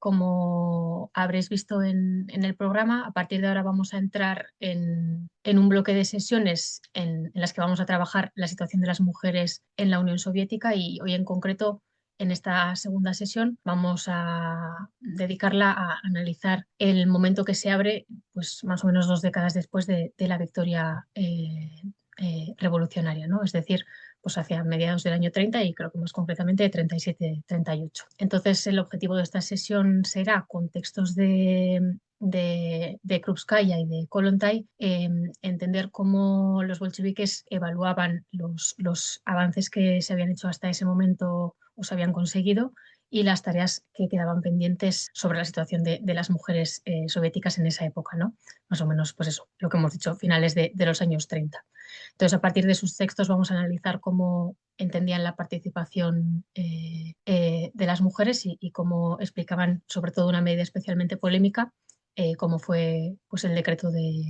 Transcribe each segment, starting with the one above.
Como habréis visto en el programa, a partir de ahora vamos a entrar en un bloque de sesiones en las que vamos a trabajar la situación de las mujeres en la Unión Soviética y hoy en concreto, en esta segunda sesión, vamos a dedicarla a analizar el momento que se abre, pues más o menos 2 décadas después de la victoria revolucionaria, ¿no? Es decir, pues hacia mediados del año 30 y creo que más concretamente 37-38. Entonces, el objetivo de esta sesión será, con textos de Krupskaya y de Kollontai, entender cómo los bolcheviques evaluaban los avances que se habían hecho hasta ese momento o se habían conseguido y las tareas que quedaban pendientes sobre la situación de las mujeres soviéticas en esa época, ¿no? Más o menos, pues eso, lo que hemos dicho, finales de los años 30. Entonces, a partir de sus textos vamos a analizar cómo entendían la participación de las mujeres y cómo explicaban, sobre todo una medida especialmente polémica, como fue pues, el decreto de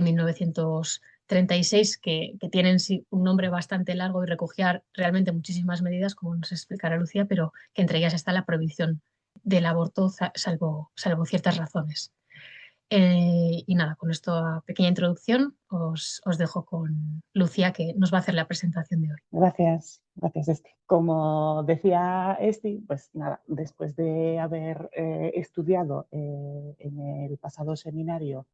1936, que tiene en sí un nombre bastante largo y recogía realmente muchísimas medidas, como nos explicará Lucía, pero que entre ellas está la prohibición del aborto, salvo ciertas razones. Y nada, con esta pequeña introducción os dejo con Lucía, que nos va a hacer la presentación de hoy. Gracias, Esti. Como decía Esti, pues nada, después de haber estudiado en el pasado seminario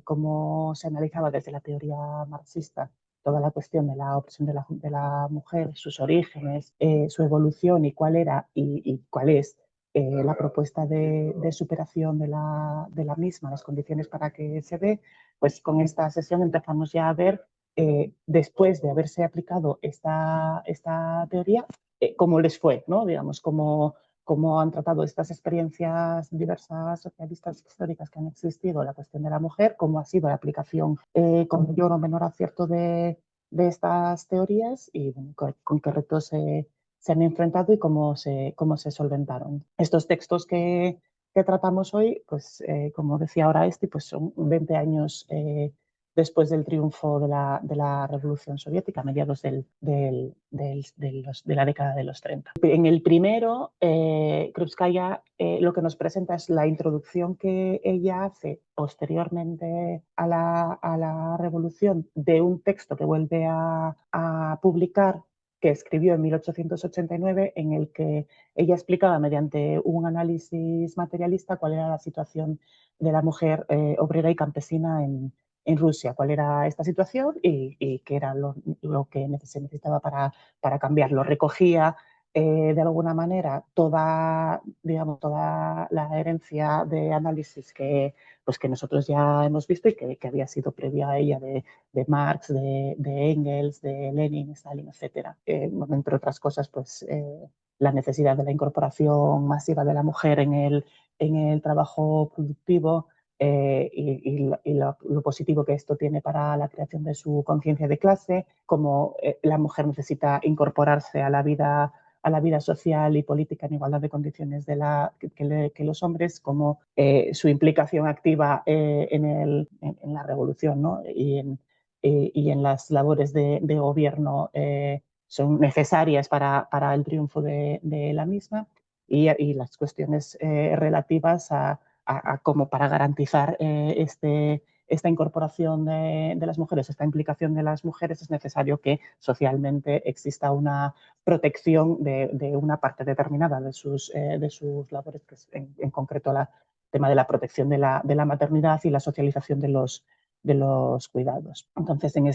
cómo se analizaba desde la teoría marxista toda la cuestión de la opresión de la mujer, sus orígenes, su evolución y cuál era y cuál es la propuesta de superación de la misma, las condiciones para que se dé, pues con esta sesión empezamos ya a ver, después de haberse aplicado esta teoría, cómo les fue, ¿no? Digamos, cómo han tratado estas experiencias diversas socialistas históricas que han existido, la cuestión de la mujer, cómo ha sido la aplicación con mayor o menor acierto de estas teorías y bueno, con qué retos se han enfrentado y cómo se solventaron. Estos textos que tratamos hoy, pues como decía ahora pues son 20 años después del triunfo de la Revolución Soviética, a mediados de la década de los 30. En el primero, Krupskaya lo que nos presenta es la introducción que ella hace posteriormente a la Revolución de un texto que vuelve a publicar, que escribió en 1889, en el que ella explicaba mediante un análisis materialista cuál era la situación de la mujer obrera y campesina en Rusia, cuál era esta situación y qué era lo que se necesitaba para cambiarlo. Recogía de alguna manera digamos, toda la herencia de análisis pues que nosotros ya hemos visto y que había sido previa a ella de Marx, de Engels, de Lenin, Stalin, etc. Entre otras cosas, pues la necesidad de la incorporación masiva de la mujer en el trabajo productivo, y lo positivo que esto tiene para la creación de su conciencia de clase, cómo la mujer necesita incorporarse a la vida social y política en igualdad de condiciones que los hombres, como su implicación activa en la revolución, ¿no? y en las labores de gobierno son necesarias para el triunfo de la misma, y las cuestiones relativas a como para garantizar esta incorporación de las mujeres, esta implicación de las mujeres, es necesario que socialmente exista una protección de una parte determinada de sus labores, que es en concreto el tema de la protección de la maternidad y la socialización de los cuidados. Entonces, en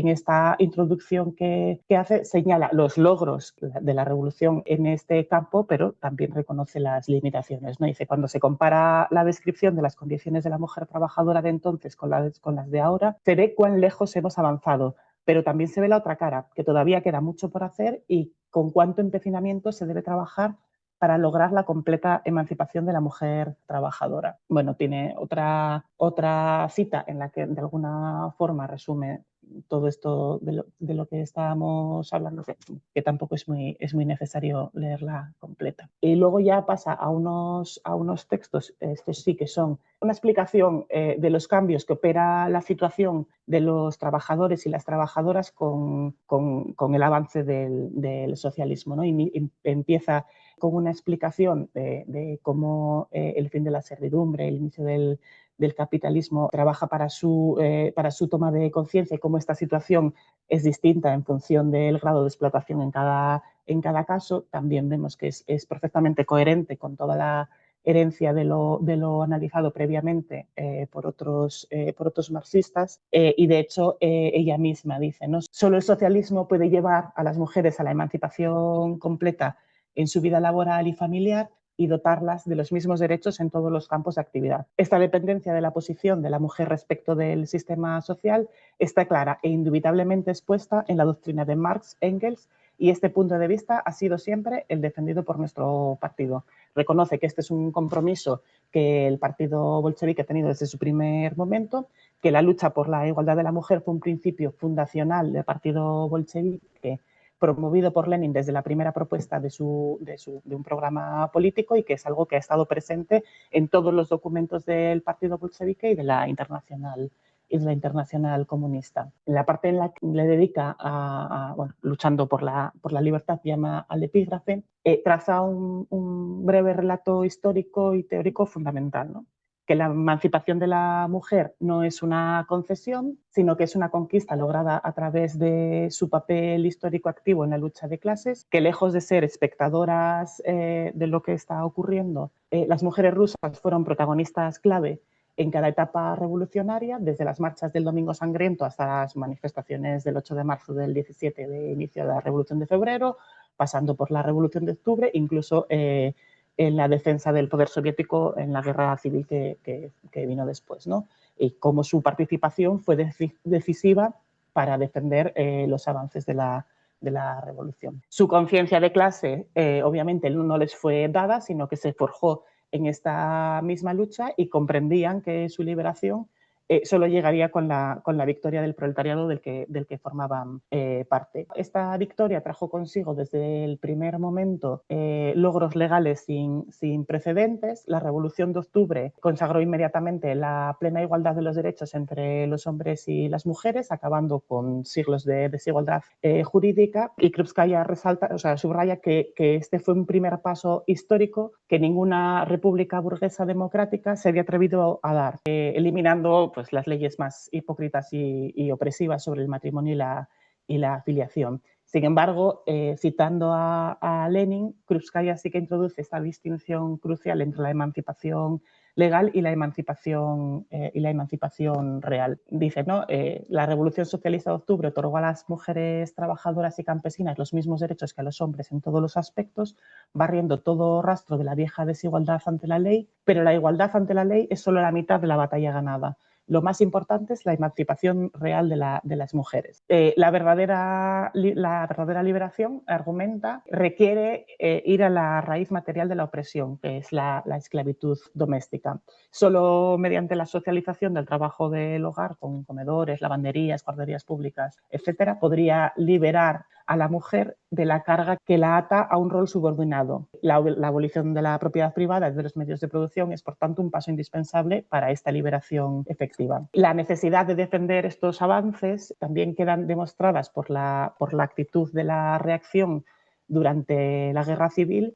esta introducción que hace, señala los logros de la revolución en este campo, pero también reconoce las limitaciones, ¿no? Dice, cuando se compara la descripción de las condiciones de la mujer trabajadora de entonces con las de ahora, se ve cuán lejos hemos avanzado, pero también se ve la otra cara, que todavía queda mucho por hacer y con cuánto empecinamiento se debe trabajar para lograr la completa emancipación de la mujer trabajadora. Bueno, tiene otra cita en la que de alguna forma resume todo esto de lo que estábamos hablando, que tampoco es muy necesario leerla completa. Y luego ya pasa a unos textos, estos sí que son una explicación de los cambios que opera la situación de los trabajadores y las trabajadoras con el avance del socialismo, ¿no? Y empieza con una explicación de cómo el fin de la servidumbre, el inicio del capitalismo trabaja para su toma de conciencia y cómo esta situación es distinta en función del grado de explotación en cada caso. También vemos que es perfectamente coherente con toda la herencia de lo analizado previamente por otros marxistas y de hecho ella misma dice, ¿no? Solo el socialismo puede llevar a las mujeres a la emancipación completa en su vida laboral y familiar y dotarlas de los mismos derechos en todos los campos de actividad. Esta dependencia de la posición de la mujer respecto del sistema social está clara e indubitablemente expuesta en la doctrina de Marx, Engels, y este punto de vista ha sido siempre el defendido por nuestro partido. Reconoce que este es un compromiso que el partido bolchevique ha tenido desde su primer momento, que la lucha por la igualdad de la mujer fue un principio fundacional del partido bolchevique promovido por Lenin desde la primera propuesta de un programa político y que es algo que ha estado presente en todos los documentos del partido bolchevique y de la internacional comunista. La parte en la que le dedica luchando por la libertad, llama al epígrafe, traza un breve relato histórico y teórico fundamental, ¿no? Que la emancipación de la mujer no es una concesión, sino que es una conquista lograda a través de su papel histórico activo en la lucha de clases, que lejos de ser espectadoras de lo que está ocurriendo, las mujeres rusas fueron protagonistas clave en cada etapa revolucionaria, desde las marchas del Domingo Sangriento hasta las manifestaciones del 8 de marzo del 17 de inicio de la Revolución de Febrero, pasando por la Revolución de Octubre, incluso en la defensa del poder soviético en la guerra civil que vino después, ¿no? Y cómo su participación fue decisiva para defender los avances de la revolución. Su conciencia de clase, obviamente, no les fue dada, sino que se forjó en esta misma lucha y comprendían que su liberación solo llegaría con la victoria del proletariado del que formaban parte. Esta victoria trajo consigo desde el primer momento logros legales sin precedentes. La Revolución de Octubre consagró inmediatamente la plena igualdad de los derechos entre los hombres y las mujeres, acabando con siglos de desigualdad jurídica. Y Krupskaya subraya que este fue un primer paso histórico que ninguna república burguesa democrática se había atrevido a dar, eliminando pues, las leyes más hipócritas y opresivas sobre el matrimonio y la afiliación. Sin embargo, citando a Lenin, Krupskaya sí que introduce esta distinción crucial entre la emancipación legal y la emancipación real. Dice, ¿no? La Revolución Socialista de Octubre otorgó a las mujeres trabajadoras y campesinas los mismos derechos que a los hombres en todos los aspectos, barriendo todo rastro de la vieja desigualdad ante la ley, pero la igualdad ante la ley es solo la mitad de la batalla ganada. Lo más importante es la emancipación real de las mujeres. La verdadera liberación, argumenta, requiere ir a la raíz material de la opresión, que es la esclavitud doméstica. Solo mediante la socialización del trabajo del hogar, con comedores, lavanderías, guarderías públicas, etcétera, podría liberar a la mujer de la carga que la ata a un rol subordinado. La abolición de la propiedad privada y de los medios de producción es, por tanto, un paso indispensable para esta liberación efectiva. La necesidad de defender estos avances también quedan demostradas por la actitud de la reacción durante la guerra civil.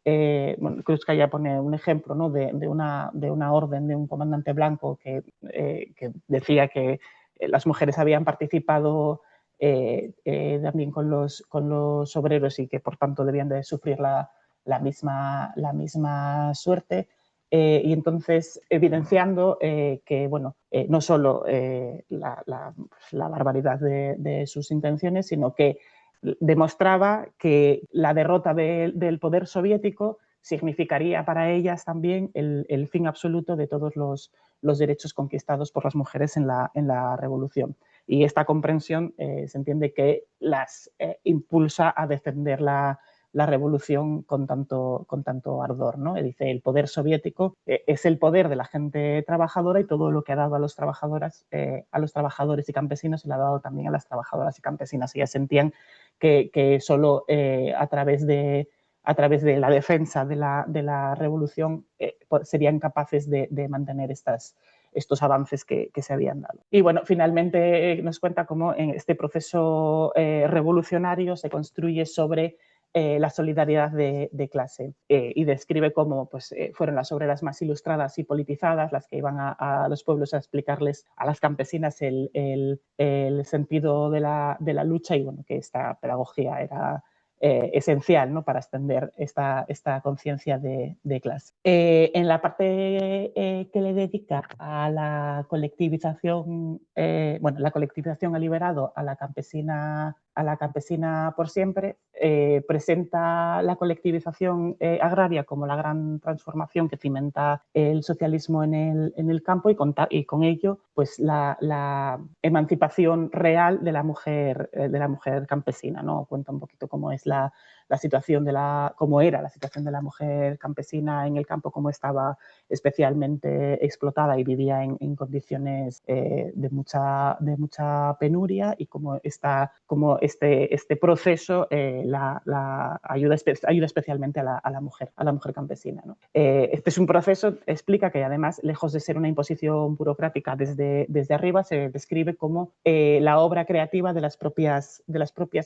Krupskaya pone un ejemplo, ¿no? de una orden de un comandante blanco que decía que las mujeres habían participado también con los obreros y que por tanto debían de sufrir la misma suerte. Y entonces evidenciando que bueno, no solo la barbaridad de sus intenciones, sino que demostraba que la derrota del poder soviético significaría para ellas también el fin absoluto de todos los derechos conquistados por las mujeres en la revolución. Y esta comprensión se entiende que las impulsa a defender la revolución con tanto ardor, ¿no? Dice, el poder soviético es el poder de la gente trabajadora y todo lo que ha dado a los trabajadores y campesinos se lo ha dado también a las trabajadoras y campesinas. Ellas sentían que solo a través de la defensa de la revolución serían capaces de mantener estas estos avances que se habían dado. Y bueno, finalmente nos cuenta cómo en este proceso revolucionario se construye sobre la solidaridad de clase y describe cómo pues, fueron las obreras más ilustradas y politizadas las que iban a los pueblos a explicarles a las campesinas el sentido de la lucha y bueno, que esta pedagogía era esencial, ¿no?, para extender esta conciencia de clase. En la parte que le dedica a la colectivización, bueno, la colectivización ha liberado a la campesina por siempre, presenta la colectivización agraria como la gran transformación que cimenta el socialismo en el campo y con ello pues la emancipación real de la mujer campesina, ¿no? Cuenta un poquito cómo es la situación cómo era la situación de la mujer campesina en el campo, cómo estaba especialmente explotada y vivía en condiciones de mucha penuria y cómo este proceso la ayuda especialmente a la mujer campesina, ¿no? Este es un proceso, explica que además, lejos de ser una imposición burocrática desde arriba, se describe como la obra creativa de las propias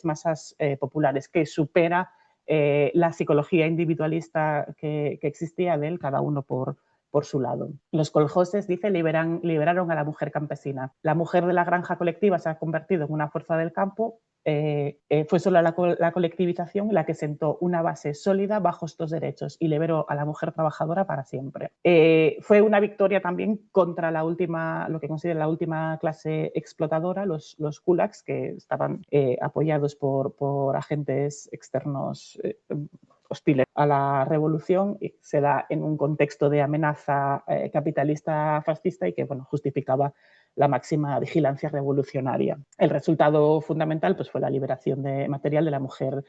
masas populares, que supera la psicología individualista que existía de él, cada uno por su lado. Los coljoses, dice, liberaron a la mujer campesina. La mujer de la granja colectiva se ha convertido en una fuerza del campo. Fue solo la colectivización la que sentó una base sólida bajo estos derechos y liberó a la mujer trabajadora para siempre. Fue una victoria también contra lo que considera la última clase explotadora, los kulaks, que estaban apoyados por agentes externos hostiles a la revolución, y se da en un contexto de amenaza capitalista fascista y que bueno, justificaba la máxima vigilancia revolucionaria. El resultado fundamental pues, fue la liberación material de la mujer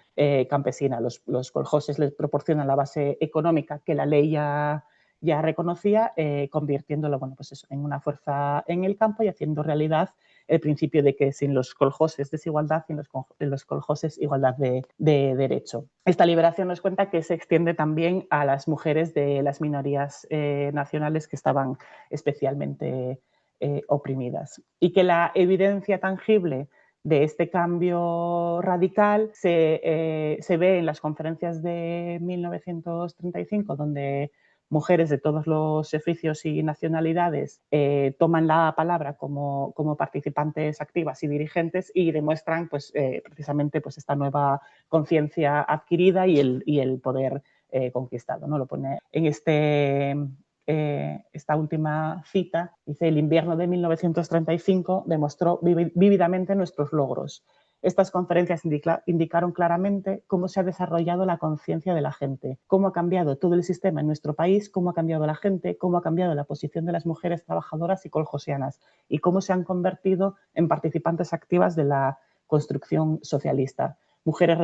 campesina. Los coljoses les proporcionan la base económica que la ley ya reconocía, convirtiéndolo bueno, pues eso, en una fuerza en el campo y haciendo realidad el principio de que sin los coljoses desigualdad, sin los coljoses igualdad de derecho. Esta liberación nos cuenta que se extiende también a las mujeres de las minorías nacionales que estaban especialmente oprimidas y que la evidencia tangible de este cambio radical se ve en las conferencias de 1935, donde mujeres de todos los oficios y nacionalidades toman la palabra como participantes activas y dirigentes y demuestran pues, precisamente pues, esta nueva conciencia adquirida y el poder conquistado, ¿no? Lo pone en esta última cita, dice: el invierno de 1935 demostró vívidamente nuestros logros. Estas conferencias indicaron claramente cómo se ha desarrollado la conciencia de la gente, cómo ha cambiado todo el sistema en nuestro país, cómo ha cambiado la gente, cómo ha cambiado la posición de las mujeres trabajadoras y coljosianas y cómo se han convertido en participantes activas de la construcción socialista. Mujeres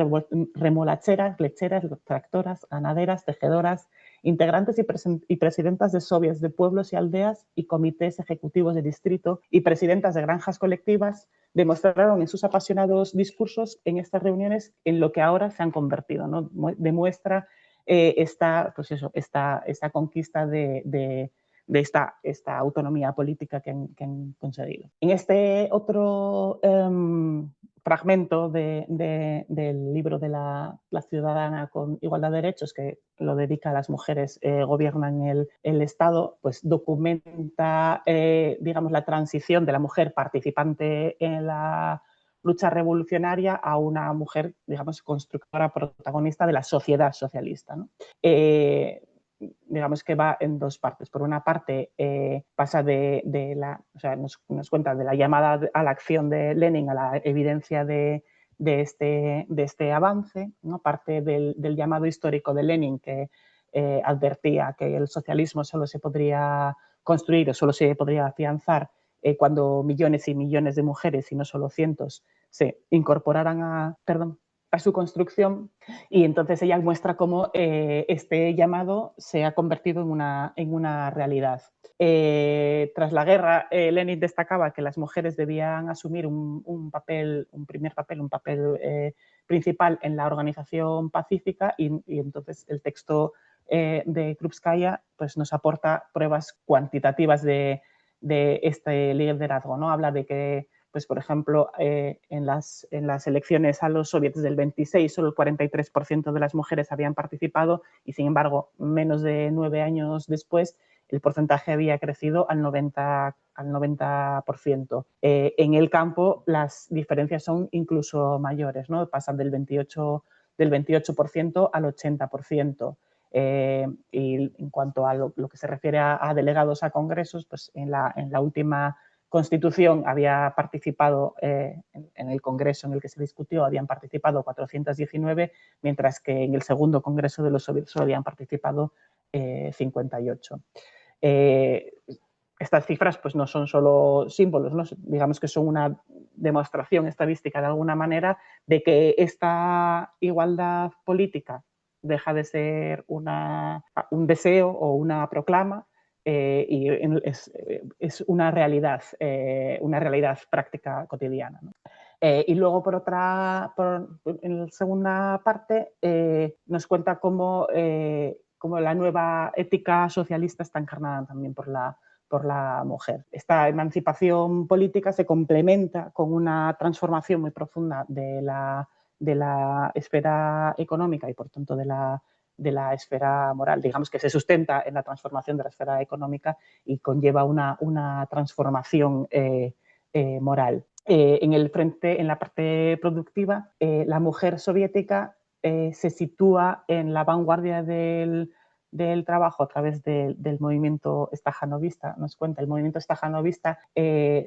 remolacheras, lecheras, tractoras, ganaderas, tejedoras, integrantes y presidentas de soviets de pueblos y aldeas y comités ejecutivos de distrito y presidentas de granjas colectivas demostraron en sus apasionados discursos en estas reuniones en lo que ahora se han convertido, ¿no? Demuestra esta conquista de esta autonomía política que han conseguido. En este otro fragmento del libro de la ciudadana con igualdad de derechos, que lo dedica a las mujeres gobiernan el Estado, pues documenta digamos, la transición de la mujer participante en la lucha revolucionaria a una mujer, digamos, constructora, protagonista de la sociedad socialista, ¿no? Digamos que va en dos partes. Por una parte, pasa nos cuenta de la llamada a la acción de Lenin, a la evidencia de este avance, ¿no? Parte del llamado histórico de Lenin, que advertía que el socialismo solo se podría construir o solo se podría afianzar cuando millones y millones de mujeres, y no solo cientos, se incorporaran a su construcción, y entonces ella muestra cómo este llamado se ha convertido en una realidad. Tras la guerra, Lenin destacaba que las mujeres debían asumir un papel principal en la organización pacífica y entonces el texto de Krupskaya pues, nos aporta pruebas cuantitativas de de este liderazgo, ¿no? Habla de que, pues, por ejemplo, en las elecciones a los soviets del 26 solo el 43% de las mujeres habían participado y, sin embargo, menos de 9 años después el porcentaje había crecido al 90%. En el campo las diferencias son incluso mayores, ¿no? Pasan del 28% al 80%. Y en cuanto a lo que se refiere a delegados a congresos, pues en la última Constitución había participado, en el congreso en el que se discutió, habían participado 419, mientras que en el segundo congreso de los soviets solo habían participado 58. Estas cifras pues no son solo símbolos, ¿no? Digamos que son una demostración estadística de alguna manera de que esta igualdad política deja de ser un deseo o una proclama y es una realidad práctica cotidiana, ¿no? Y luego, en la segunda parte, nos cuenta cómo la nueva ética socialista está encarnada también por la mujer. Esta emancipación política se complementa con una transformación muy profunda de la esfera económica y, por tanto, de la esfera moral. Digamos que se sustenta en la transformación de la esfera económica y conlleva una transformación moral. En la parte productiva, la mujer soviética se sitúa en la vanguardia del trabajo a través del movimiento stajanovista. Nos cuenta, el movimiento stajanovista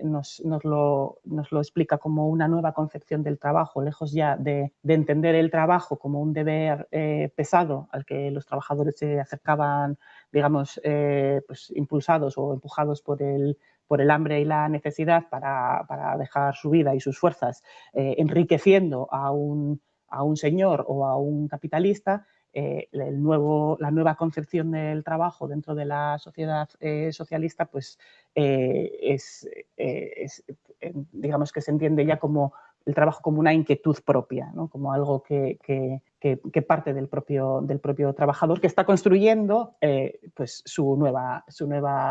nos lo explica como una nueva concepción del trabajo, lejos ya de entender el trabajo como un deber pesado al que los trabajadores se acercaban, digamos, pues impulsados o empujados por el hambre y la necesidad para dejar su vida y sus fuerzas enriqueciendo a un señor o a un capitalista. La nueva concepción del trabajo dentro de la sociedad socialista pues digamos que se entiende ya como el trabajo como una inquietud propia, ¿no? Como algo que parte del propio trabajador que está construyendo pues su nueva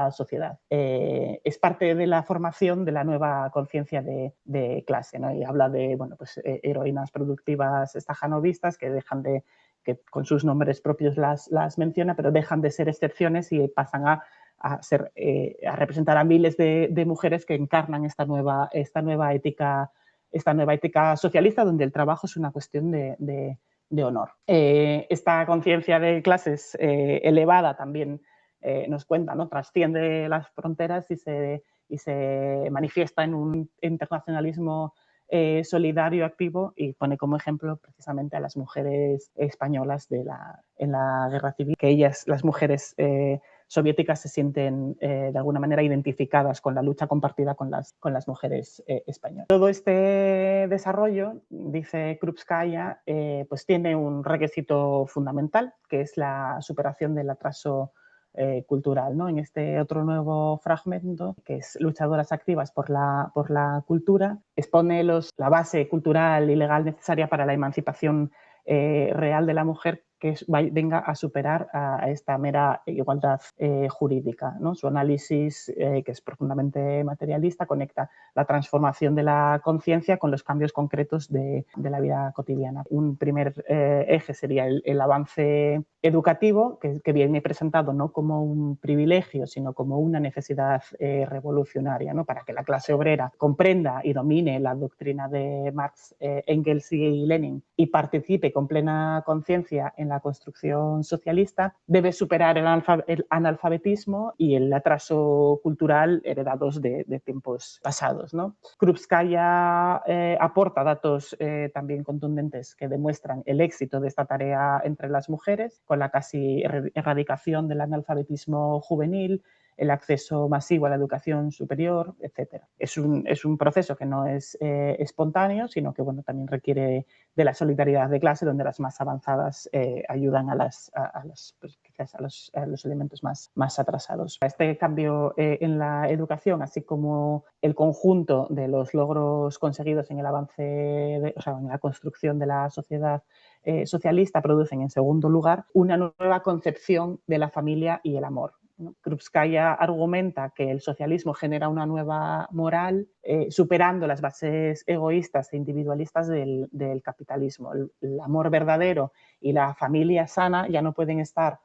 sociedad. Es parte de la formación de la nueva conciencia de clase, ¿no? Y habla de pues, heroínas productivas stajanovistas que con sus nombres propios las menciona, pero dejan de ser excepciones y pasan a representar a miles de mujeres que encarnan esta nueva ética socialista, donde el trabajo es una cuestión de honor. Esta conciencia de clases elevada también nos cuenta, ¿no? Trasciende las fronteras y se manifiesta en un internacionalismo solidario, activo, y pone como ejemplo precisamente a las mujeres españolas en la guerra civil, que ellas, las mujeres soviéticas, se sienten de alguna manera identificadas con la lucha compartida con las mujeres españolas. Todo este desarrollo, dice Krupskaya, pues tiene un requisito fundamental, que es la superación del atraso cultural, ¿no? En este otro nuevo fragmento, que es Luchadoras activas por la cultura, expone la base cultural y legal necesaria para la emancipación real de la mujer, que venga a superar a esta mera igualdad jurídica, ¿no? Su análisis, que es profundamente materialista, conecta la transformación de la conciencia con los cambios concretos de la vida cotidiana. Un primer eje sería el avance educativo, que viene presentado no como un privilegio, sino como una necesidad revolucionaria, ¿no? Para que la clase obrera comprenda y domine la doctrina de Marx, Engels y Lenin y participe con plena conciencia en la construcción socialista, debe superar el analfabetismo y el atraso cultural heredados de tiempos pasados, ¿no? Krupskaya aporta datos también contundentes que demuestran el éxito de esta tarea entre las mujeres, con la casi erradicación del analfabetismo juvenil, el acceso masivo a la educación superior, etc. Es un proceso que no es espontáneo, sino que bueno, también requiere de la solidaridad de clase, donde las más avanzadas ayudan a los elementos más atrasados. Este cambio en la educación, así como el conjunto de los logros conseguidos en el avance, en la construcción de la sociedad socialista, producen, en segundo lugar, una nueva concepción de la familia y el amor. ¿no? Krupskaya argumenta que el socialismo genera una nueva moral, superando las bases egoístas e individualistas del capitalismo. El amor verdadero y la familia sana ya no pueden estar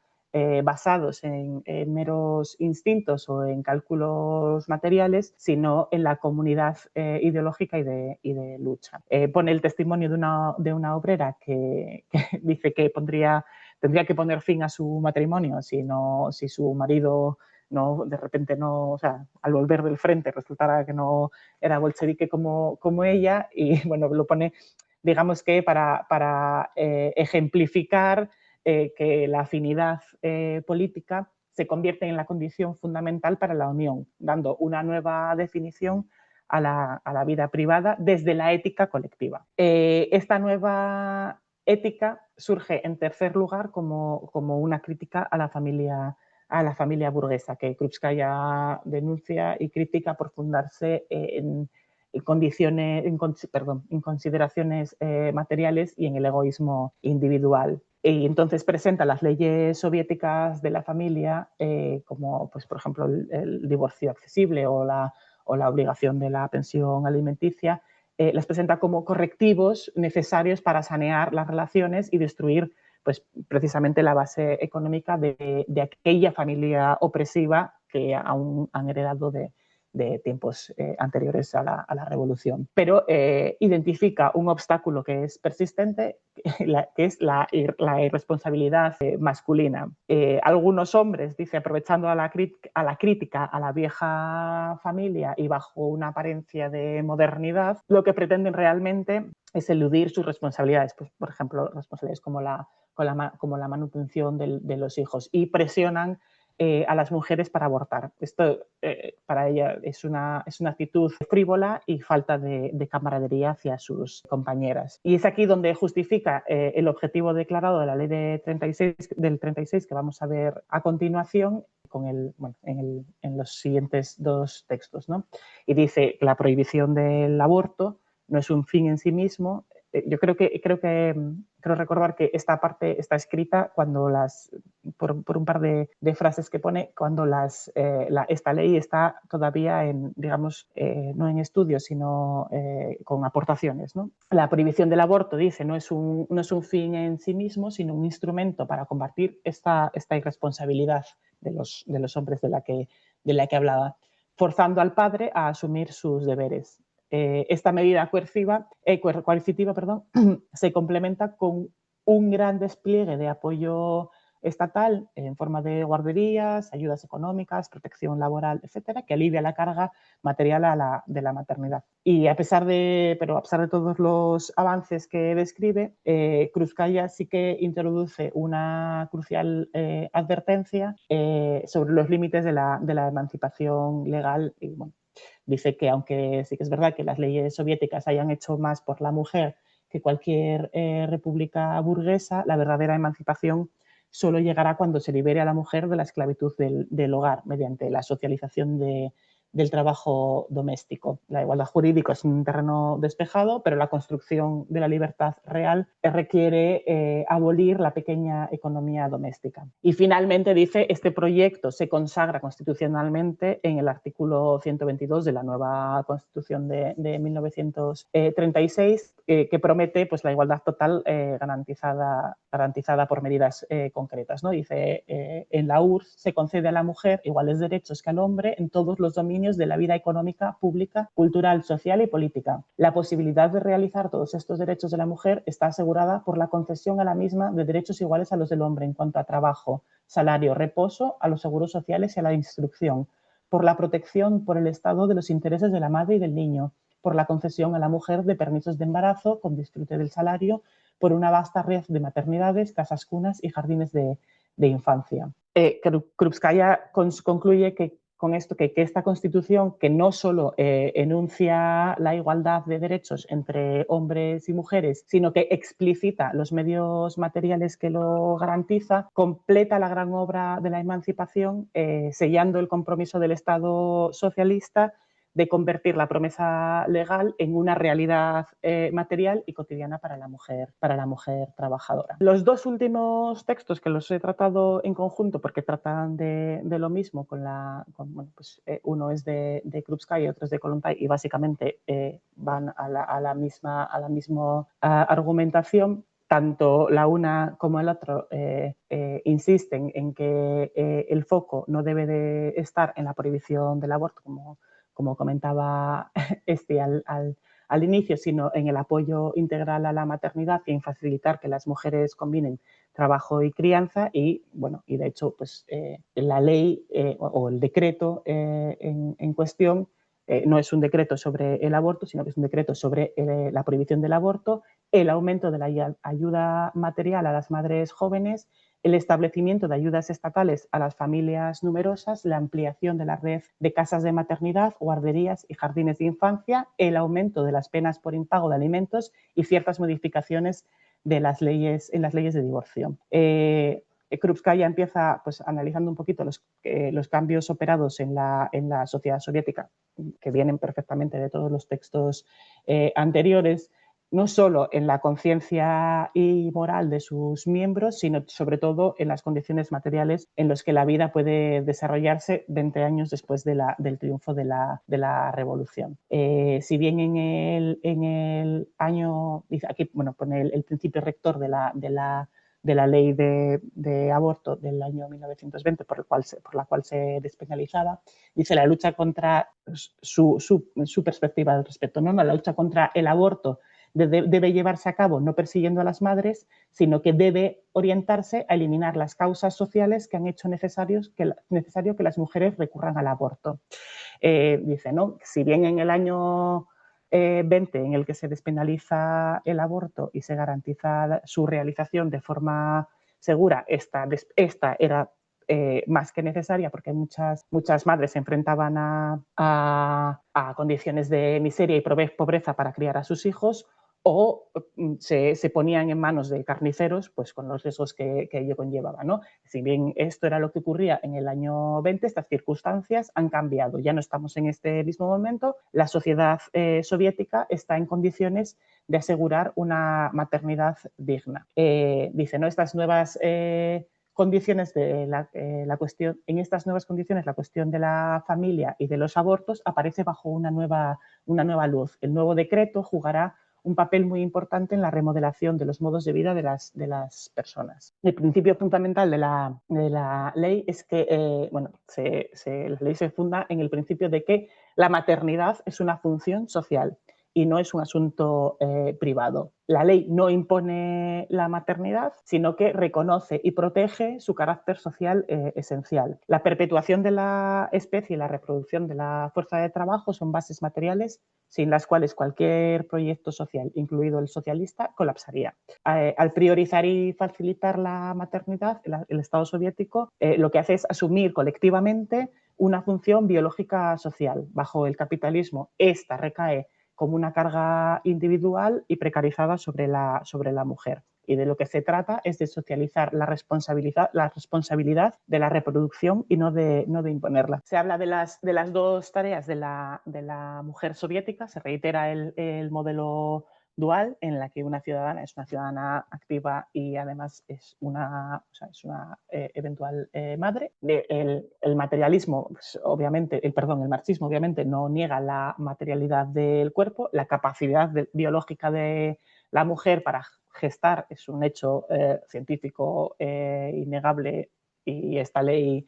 basados en meros instintos o en cálculos materiales, sino en la comunidad ideológica y de lucha. Pone el testimonio de una obrera que dice que tendría que poner fin a su matrimonio si su marido no, de repente no, o sea, al volver del frente resultara que no era bolchevique como ella, y bueno, lo pone, digamos que para ejemplificar que la afinidad política se convierte en la condición fundamental para la unión, dando una nueva definición a la vida privada desde la ética colectiva. Esta nueva ética surge, en tercer lugar, como una crítica a la familia burguesa, que Krupskaya denuncia y critica por fundarse en consideraciones materiales y en el egoísmo individual. Y entonces presenta las leyes soviéticas de la familia, como pues, por ejemplo el divorcio accesible o la obligación de la pensión alimenticia, las presenta como correctivos necesarios para sanear las relaciones y destruir pues, precisamente la base económica de aquella familia opresiva que aún han heredado de tiempos anteriores a la revolución. Pero identifica un obstáculo que es persistente, que es la irresponsabilidad masculina. Algunos hombres, dice, aprovechando a la crítica a la vieja familia y bajo una apariencia de modernidad, lo que pretenden realmente es eludir sus responsabilidades, pues, por ejemplo, responsabilidades como la manutención de los hijos, y presionan a las mujeres para abortar. Esto para ella es una actitud frívola y falta de camaradería hacia sus compañeras. Y es aquí donde justifica el objetivo declarado de la ley del 36 que vamos a ver a continuación en los siguientes dos textos, ¿no? Y dice que la prohibición del aborto no es un fin en sí mismo. Yo creo recordar que esta parte está escrita cuando por un par de frases que pone, cuando esta ley está todavía no en estudio, sino con aportaciones, ¿no? La prohibición del aborto, dice, no es un fin en sí mismo, sino un instrumento para combatir esta irresponsabilidad de los hombres de la que hablaba, forzando al padre a asumir sus deberes. Esta medida coercitiva se complementa con un gran despliegue de apoyo estatal en forma de guarderías, ayudas económicas, protección laboral, etcétera, que alivia la carga material de la maternidad. Y a pesar de todos los avances que describe, Krupskaya sí que introduce una crucial advertencia sobre los límites de la emancipación legal. Y bueno, dice que aunque sí que es verdad que las leyes soviéticas hayan hecho más por la mujer que cualquier república burguesa, la verdadera emancipación solo llegará cuando se libere a la mujer de la esclavitud del hogar mediante la socialización del trabajo doméstico. La igualdad jurídica es un terreno despejado, pero la construcción de la libertad real requiere abolir la pequeña economía doméstica. Y finalmente dice, este proyecto se consagra constitucionalmente en el artículo 122 de la nueva Constitución de 1936, que promete pues, la igualdad total garantizada por medidas concretas, ¿no? Dice, en la URSS se concede a la mujer iguales derechos que al hombre en todos los dominios de la vida económica, pública, cultural, social y política. La posibilidad de realizar todos estos derechos de la mujer está asegurada por la concesión a la misma de derechos iguales a los del hombre en cuanto a trabajo, salario, reposo, a los seguros sociales y a la instrucción, por la protección por el Estado de los intereses de la madre y del niño, por la concesión a la mujer de permisos de embarazo con disfrute del salario, por una vasta red de maternidades, casas cunas y jardines de infancia. Krupskaya concluye con esto que esta Constitución, que no solo enuncia la igualdad de derechos entre hombres y mujeres, sino que explicita los medios materiales que lo garantiza, completa la gran obra de la emancipación, sellando el compromiso del Estado socialista de convertir la promesa legal en una realidad material y cotidiana para la mujer trabajadora. Los dos últimos textos que los he tratado en conjunto porque tratan de lo mismo, bueno, pues, uno es de Krupskaya y otro es de Kollontai y básicamente van a la misma argumentación. Tanto la una como el otro insisten en que el foco no debe de estar en la prohibición del aborto, como comentaba al inicio, sino en el apoyo integral a la maternidad y en facilitar que las mujeres combinen trabajo y crianza y, bueno, y de hecho, pues la ley o el decreto en cuestión no es un decreto sobre el aborto, sino que es un decreto sobre la prohibición del aborto, el aumento de la ayuda material a las madres jóvenes, el establecimiento de ayudas estatales a las familias numerosas, la ampliación de la red de casas de maternidad, guarderías y jardines de infancia, el aumento de las penas por impago de alimentos y ciertas modificaciones en las leyes de divorcio. Krupskaya empieza pues, analizando un poquito los cambios operados en la sociedad soviética, que vienen perfectamente de todos los textos anteriores, no solo en la conciencia y moral de sus miembros, sino sobre todo en las condiciones materiales en las que la vida puede desarrollarse 20 años después del triunfo de la revolución. Si bien en el año, aquí bueno, pone el principio rector de la ley de aborto del año 1920, por la cual se despenalizaba, dice la lucha contra su perspectiva al respecto, ¿no? La lucha contra el aborto debe llevarse a cabo no persiguiendo a las madres, sino que debe orientarse a eliminar las causas sociales que han hecho necesario que las mujeres recurran al aborto. Dice, ¿no? Si bien en el año 20, en el que se despenaliza el aborto y se garantiza su realización de forma segura, esta era más que necesaria porque muchas madres se enfrentaban a condiciones de miseria y pobreza para criar a sus hijos, o se ponían en manos de carniceros, pues con los riesgos que ello conllevaba, ¿no? Si bien esto era lo que ocurría en el año 20, estas circunstancias han cambiado. Ya no estamos en este mismo momento. La sociedad soviética está en condiciones de asegurar una maternidad digna. Dice, ¿no? Estas nuevas condiciones de la cuestión, en estas nuevas condiciones la cuestión de la familia y de los abortos aparece bajo una nueva luz. El nuevo decreto jugará un papel muy importante en la remodelación de los modos de vida de las personas. El principio fundamental de la ley es que bueno, la ley se funda en el principio de que la maternidad es una función social y no es un asunto privado. La ley no impone la maternidad, sino que reconoce y protege su carácter social esencial. La perpetuación de la especie y la reproducción de la fuerza de trabajo son bases materiales sin las cuales cualquier proyecto social, incluido el socialista, colapsaría. Al priorizar y facilitar la maternidad, el Estado soviético lo que hace es asumir colectivamente una función biológica social. Bajo el capitalismo, esta recae como una carga individual y precarizada sobre la mujer. Y de lo que se trata es de socializar la responsabilidad de la reproducción y no de imponerla. Se habla de las dos tareas de la mujer soviética, se reitera el modelo dual en la que una ciudadana es una ciudadana activa y además es una eventual madre. El materialismo, pues, obviamente, el marxismo obviamente no niega la materialidad del cuerpo, la capacidad biológica de la mujer para gestar es un hecho científico innegable y esta ley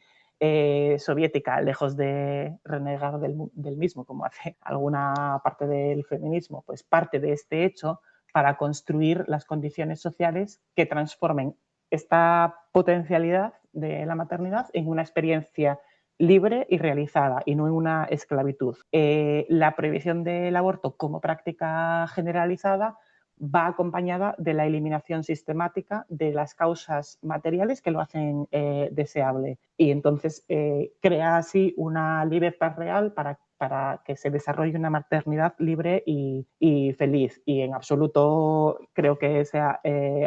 soviética, lejos de renegar del mismo, como hace alguna parte del feminismo, pues parte de este hecho para construir las condiciones sociales que transformen esta potencialidad de la maternidad en una experiencia libre y realizada y no en una esclavitud. La prohibición del aborto como práctica generalizada va acompañada de la eliminación sistemática de las causas materiales que lo hacen deseable y entonces crea así una libertad real para que se desarrolle una maternidad libre y feliz y en absoluto creo que sea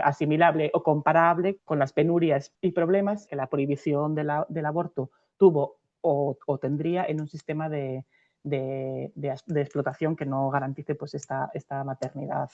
asimilable o comparable con las penurias y problemas que la prohibición del aborto tuvo o tendría en un sistema de de explotación que no garantice pues, esta maternidad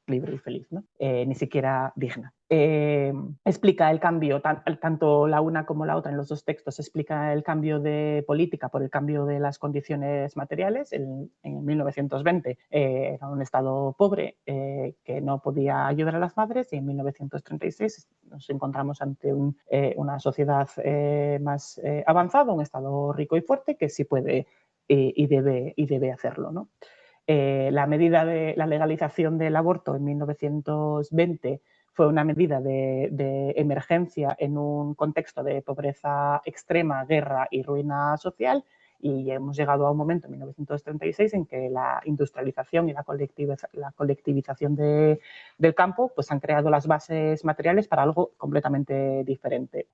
libre y feliz, ¿no? Ni siquiera digna. Explica el cambio, tanto la una como la otra en los dos textos, explica el cambio de política por el cambio de las condiciones materiales. En 1920 era un estado pobre que no podía ayudar a las madres, y en 1936 nos encontramos ante una sociedad más avanzada, un estado rico y fuerte que sí puede y debe hacerlo, ¿no? La medida de la legalización del aborto en 1920 fue una medida de emergencia en un contexto de pobreza extrema, guerra y ruina social, y hemos llegado a un momento en 1936 en que la industrialización y la colectivización del campo pues han creado las bases materiales para algo completamente diferente.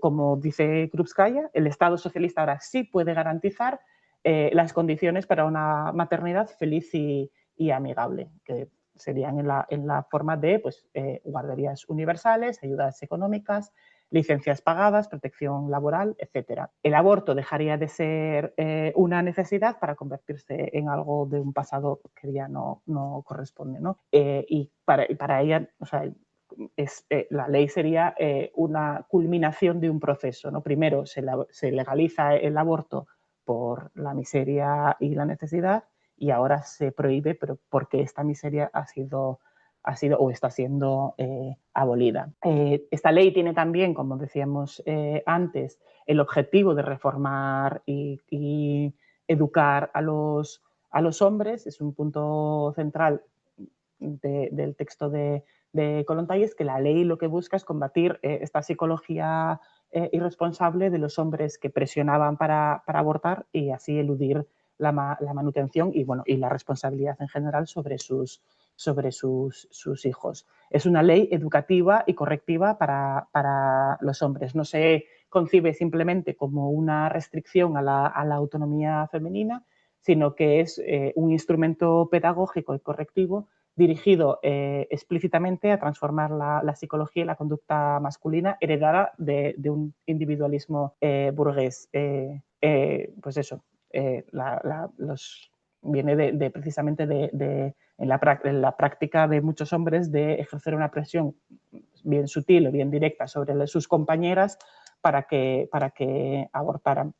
Como dice Krupskaya, el Estado socialista ahora sí puede garantizar las condiciones para una maternidad feliz y amigable, que serían en la forma de pues, guarderías universales, ayudas económicas, licencias pagadas, protección laboral, etc. El aborto dejaría de ser una necesidad para convertirse en algo de un pasado que ya no corresponde, ¿no? Y para ella, o sea, la ley sería una culminación de un proceso, ¿no? Primero se legaliza el aborto por la miseria y la necesidad, y ahora se prohíbe, pero porque esta miseria ha sido o está siendo abolida. Esta ley tiene también, como decíamos antes, el objetivo de reformar y educar a los hombres. Es un punto central del texto de Kollontai, es que la ley lo que busca es combatir esta psicología irresponsable de los hombres que presionaban para abortar y así eludir la manutención y la responsabilidad en general sobre sus hijos. Es una ley educativa y correctiva para los hombres. No se concibe simplemente como una restricción a la autonomía femenina, sino que es un instrumento pedagógico y correctivo dirigido explícitamente a transformar la psicología y la conducta masculina heredada de un individualismo burgués. Pues eso, viene precisamente en la práctica de muchos hombres de ejercer una presión bien sutil o bien directa sobre sus compañeras para que abortaran.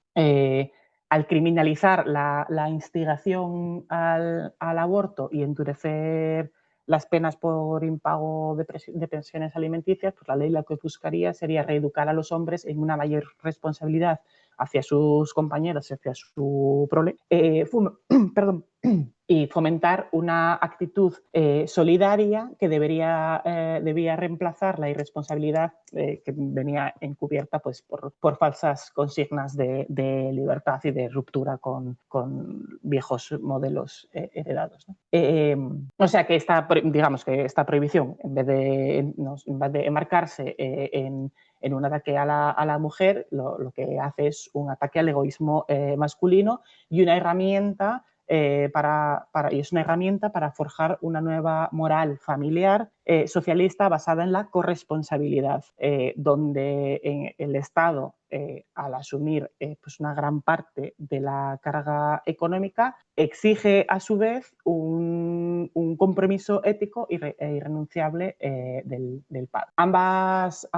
Al criminalizar la instigación al aborto y endurecer las penas por impago de pensiones alimenticias, pues la ley lo que buscaría sería reeducar a los hombres en una mayor responsabilidad hacia sus compañeros, hacia su prole, perdón, y fomentar una actitud solidaria que debía reemplazar la irresponsabilidad que venía encubierta pues, por falsas consignas de libertad y de ruptura con viejos modelos heredados, ¿no? O sea que esta prohibición, en vez de enmarcarse en un ataque a la mujer, lo que hace es un ataque al egoísmo masculino y una herramienta es una herramienta para forjar una nueva moral familiar socialista basada en la corresponsabilidad, donde el Estado, al asumir pues una gran parte de la carga económica, exige a su vez un compromiso ético e irrenunciable del padre. Ambos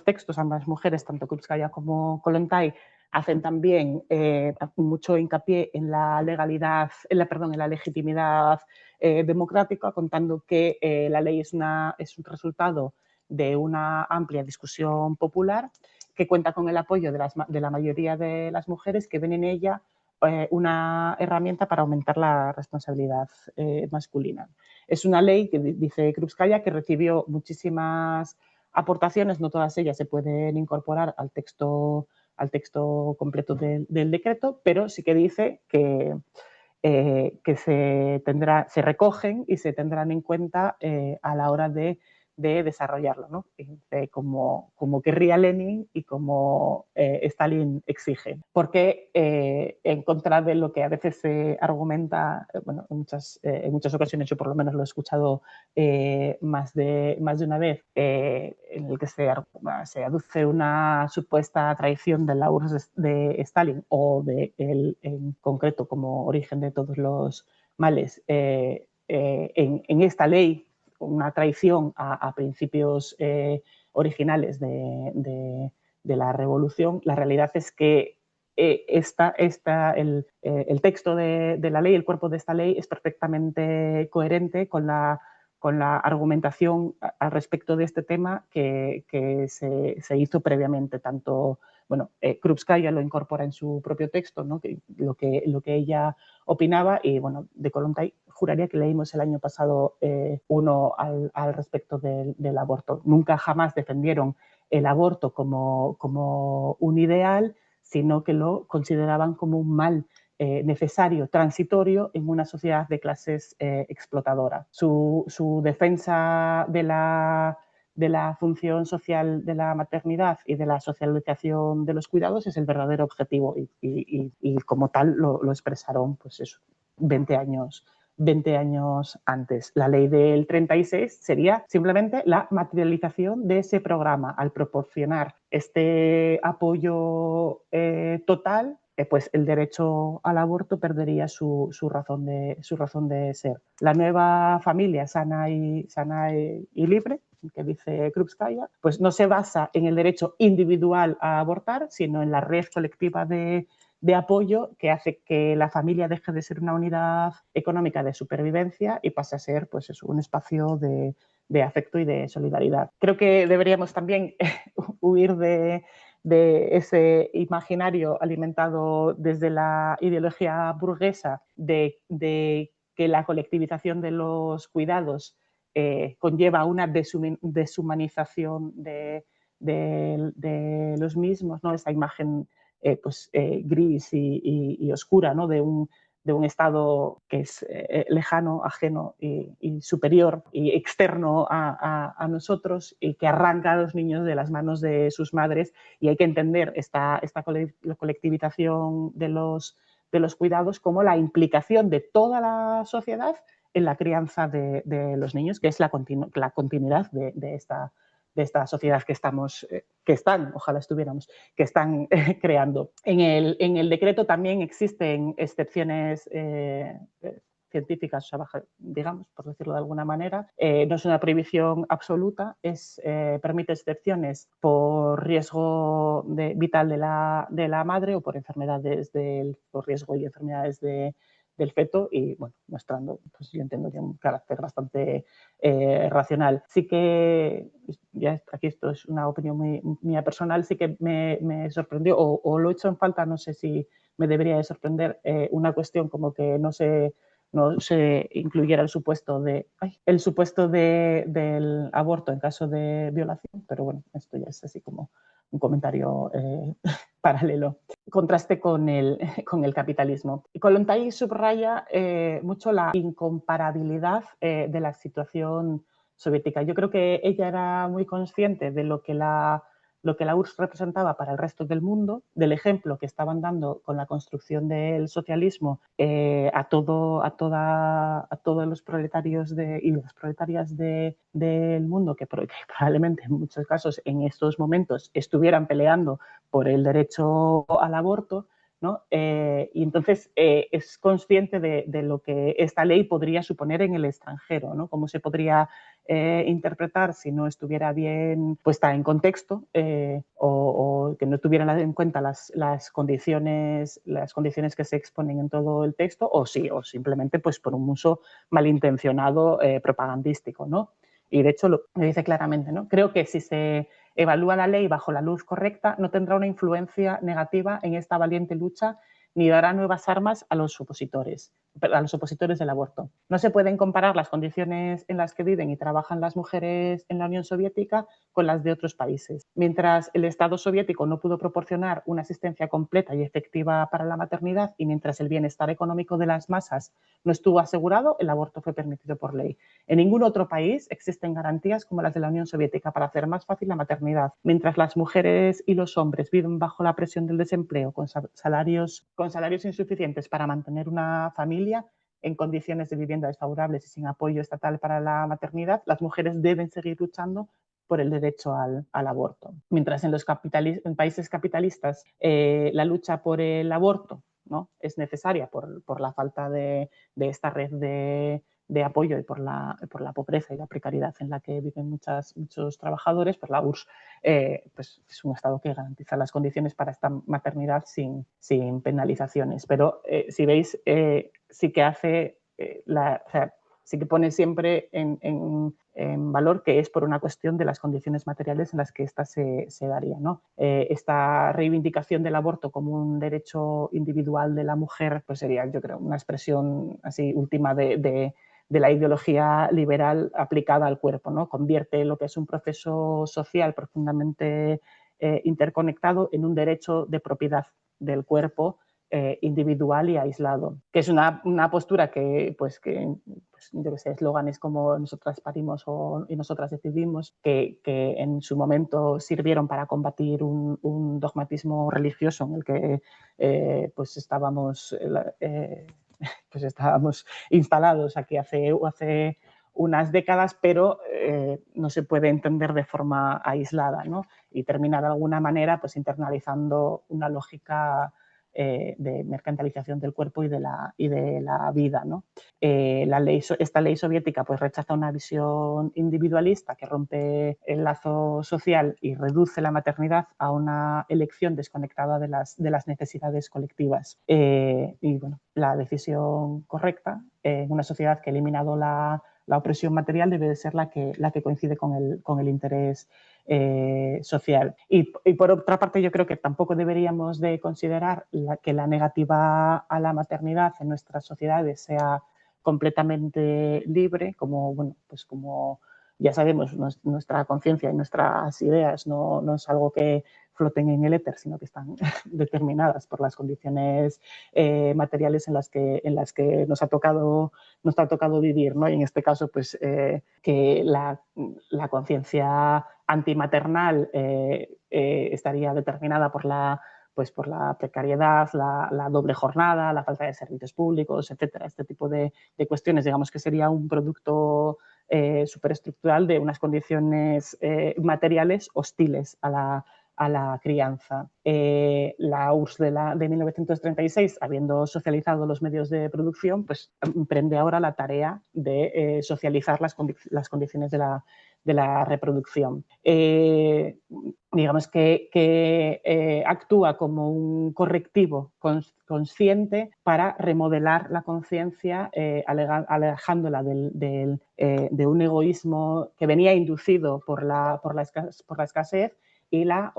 textos, ambas mujeres, tanto Krupskaya como Kollontai, hacen también mucho hincapié en la legalidad, en la legitimidad democrática, contando que la ley es un resultado de una amplia discusión popular que cuenta con el apoyo de la mayoría de las mujeres, que ven en ella una herramienta para aumentar la responsabilidad masculina. Es una ley que, dice Krupskaya, que recibió muchísimas aportaciones, no todas ellas se pueden incorporar al texto completo del decreto, pero sí que dice que se recogen y se tendrán en cuenta a la hora de de desarrollarlo, ¿no? Como querría Lenin y como Stalin exige. Porque en contra de lo que a veces se argumenta, bueno, en muchas ocasiones yo por lo menos lo he escuchado más de una vez, en el que se aduce una supuesta traición de la URSS de Stalin o de él en concreto como origen de todos los males, en esta ley una traición a principios originales de la revolución. La realidad es que el texto de la ley, el cuerpo de esta ley, es perfectamente coherente con la argumentación al respecto de este tema que se hizo previamente. Tanto, bueno, Krupskaya lo incorpora en su propio texto, ¿no? Lo que ella opinaba, y bueno, de Kollontai juraría que leímos el año pasado uno al respecto del aborto. Nunca jamás defendieron el aborto como un ideal, sino que lo consideraban como un mal necesario, transitorio en una sociedad de clases explotadoras. Su defensa de la función social de la maternidad y de la socialización de los cuidados es el verdadero objetivo, y como tal lo expresaron, pues eso, 20 años antes. La ley del 36 sería simplemente la materialización de ese programa. Al proporcionar este apoyo total, pues el derecho al aborto perdería su razón de ser. La nueva familia sana y libre, que dice Krupskaya, pues no se basa en el derecho individual a abortar, sino en la red colectiva de apoyo que hace que la familia deje de ser una unidad económica de supervivencia y pase a ser, pues eso, un espacio de afecto y de solidaridad. Creo que deberíamos también huir de ese imaginario alimentado desde la ideología burguesa de que la colectivización de los cuidados conlleva una deshumanización de los mismos, ¿no? Esa imagen gris y oscura, ¿no? de un estado que es lejano, ajeno y superior y externo a nosotros, y que arranca a los niños de las manos de sus madres. Y hay que entender esta colectivización de los cuidados como la implicación de toda la sociedad en la crianza de los niños, que es la continuidad de esta sociedad que ojalá estuviéramos, que están creando. En el decreto también existen excepciones científicas, digamos, por decirlo de alguna manera. No es una prohibición absoluta, permite excepciones por riesgo vital de la madre o por enfermedades por riesgo y enfermedades del feto, y bueno, mostrando, pues yo entiendo que un carácter bastante racional. Sí que, ya aquí esto es una opinión muy mía personal, sí que me sorprendió, o lo he hecho en falta, no sé si me debería de sorprender, una cuestión como que no se incluyera el supuesto del aborto en caso de violación, pero bueno, esto ya es así como un comentario paralelo. Contraste con el capitalismo. Kollontai subraya mucho la incomparabilidad de la situación soviética. Yo creo que ella era muy consciente de lo que la URSS representaba para el resto del mundo, del ejemplo que estaban dando con la construcción del socialismo a todos los proletarios y las proletarias del mundo, que probablemente en muchos casos en estos momentos estuvieran peleando por el derecho al aborto, ¿no? Y entonces es consciente de lo que esta ley podría suponer en el extranjero, ¿no? Cómo se podría interpretar si no estuviera bien puesta en contexto, o que no tuvieran en cuenta las condiciones que se exponen en todo el texto, o simplemente pues por un uso malintencionado propagandístico, ¿no? Y de hecho lo dice claramente, ¿no? Creo que si se evalúa la ley bajo la luz correcta, no tendrá una influencia negativa en esta valiente lucha ni dará nuevas armas a los opositores. a los opositores del aborto. No se pueden comparar las condiciones en las que viven y trabajan las mujeres en la Unión Soviética con las de otros países. Mientras el Estado soviético no pudo proporcionar una asistencia completa y efectiva para la maternidad y mientras el bienestar económico de las masas no estuvo asegurado, el aborto fue permitido por ley. En ningún otro país existen garantías como las de la Unión Soviética para hacer más fácil la maternidad. Mientras las mujeres y los hombres viven bajo la presión del desempleo con salarios insuficientes para mantener una familia, en condiciones de vivienda desfavorables y sin apoyo estatal para la maternidad, las mujeres deben seguir luchando por el derecho al aborto. Mientras en países capitalistas la lucha por el aborto, ¿no?, es necesaria por la falta de esta red de apoyo y por la pobreza y la precariedad en la que viven muchos trabajadores, pues la URSS pues es un Estado que garantiza las condiciones para esta maternidad sin penalizaciones. Pero si veis, sí que hace, o sea, sí que pone siempre en valor que es por una cuestión de las condiciones materiales en las que ésta se daría, ¿no? Esta reivindicación del aborto como un derecho individual de la mujer pues sería, yo creo, una expresión así última de la ideología liberal aplicada al cuerpo, ¿no? Convierte lo que es un proceso social profundamente interconectado en un derecho de propiedad del cuerpo individual y aislado, que es una postura que yo que sé, eslóganes como nosotras parimos y nosotras decidimos, que en su momento sirvieron para combatir un dogmatismo religioso en el que pues estábamos instalados aquí hace unas décadas, pero no se puede entender de forma aislada, ¿no? Y termina de alguna manera pues internalizando una lógica de mercantilización del cuerpo y de la vida, ¿no? Esta ley soviética pues rechaza una visión individualista que rompe el lazo social y reduce la maternidad a una elección desconectada de las necesidades colectivas. Y bueno, la decisión correcta en una sociedad que ha eliminado la opresión material debe de ser la que coincide con el interés social. Y por otra parte, yo creo que tampoco deberíamos de considerar que la negativa a la maternidad en nuestras sociedades sea completamente libre, como, bueno, pues como ya sabemos, nuestra conciencia y nuestras ideas no es algo que floten en el éter, sino que están determinadas por las condiciones materiales en las que nos ha tocado vivir, ¿no? Y en este caso, pues que la conciencia antimaternal estaría determinada por la precariedad, la doble jornada, la falta de servicios públicos, etcétera. Este tipo de cuestiones, digamos que sería un producto superestructural de unas condiciones materiales hostiles a la crianza. La URSS de 1936, habiendo socializado los medios de producción, pues emprende ahora la tarea de socializar las condiciones de la reproducción. Digamos que actúa como un correctivo consciente para remodelar la conciencia, alejándola de un egoísmo que venía inducido por la escasez y la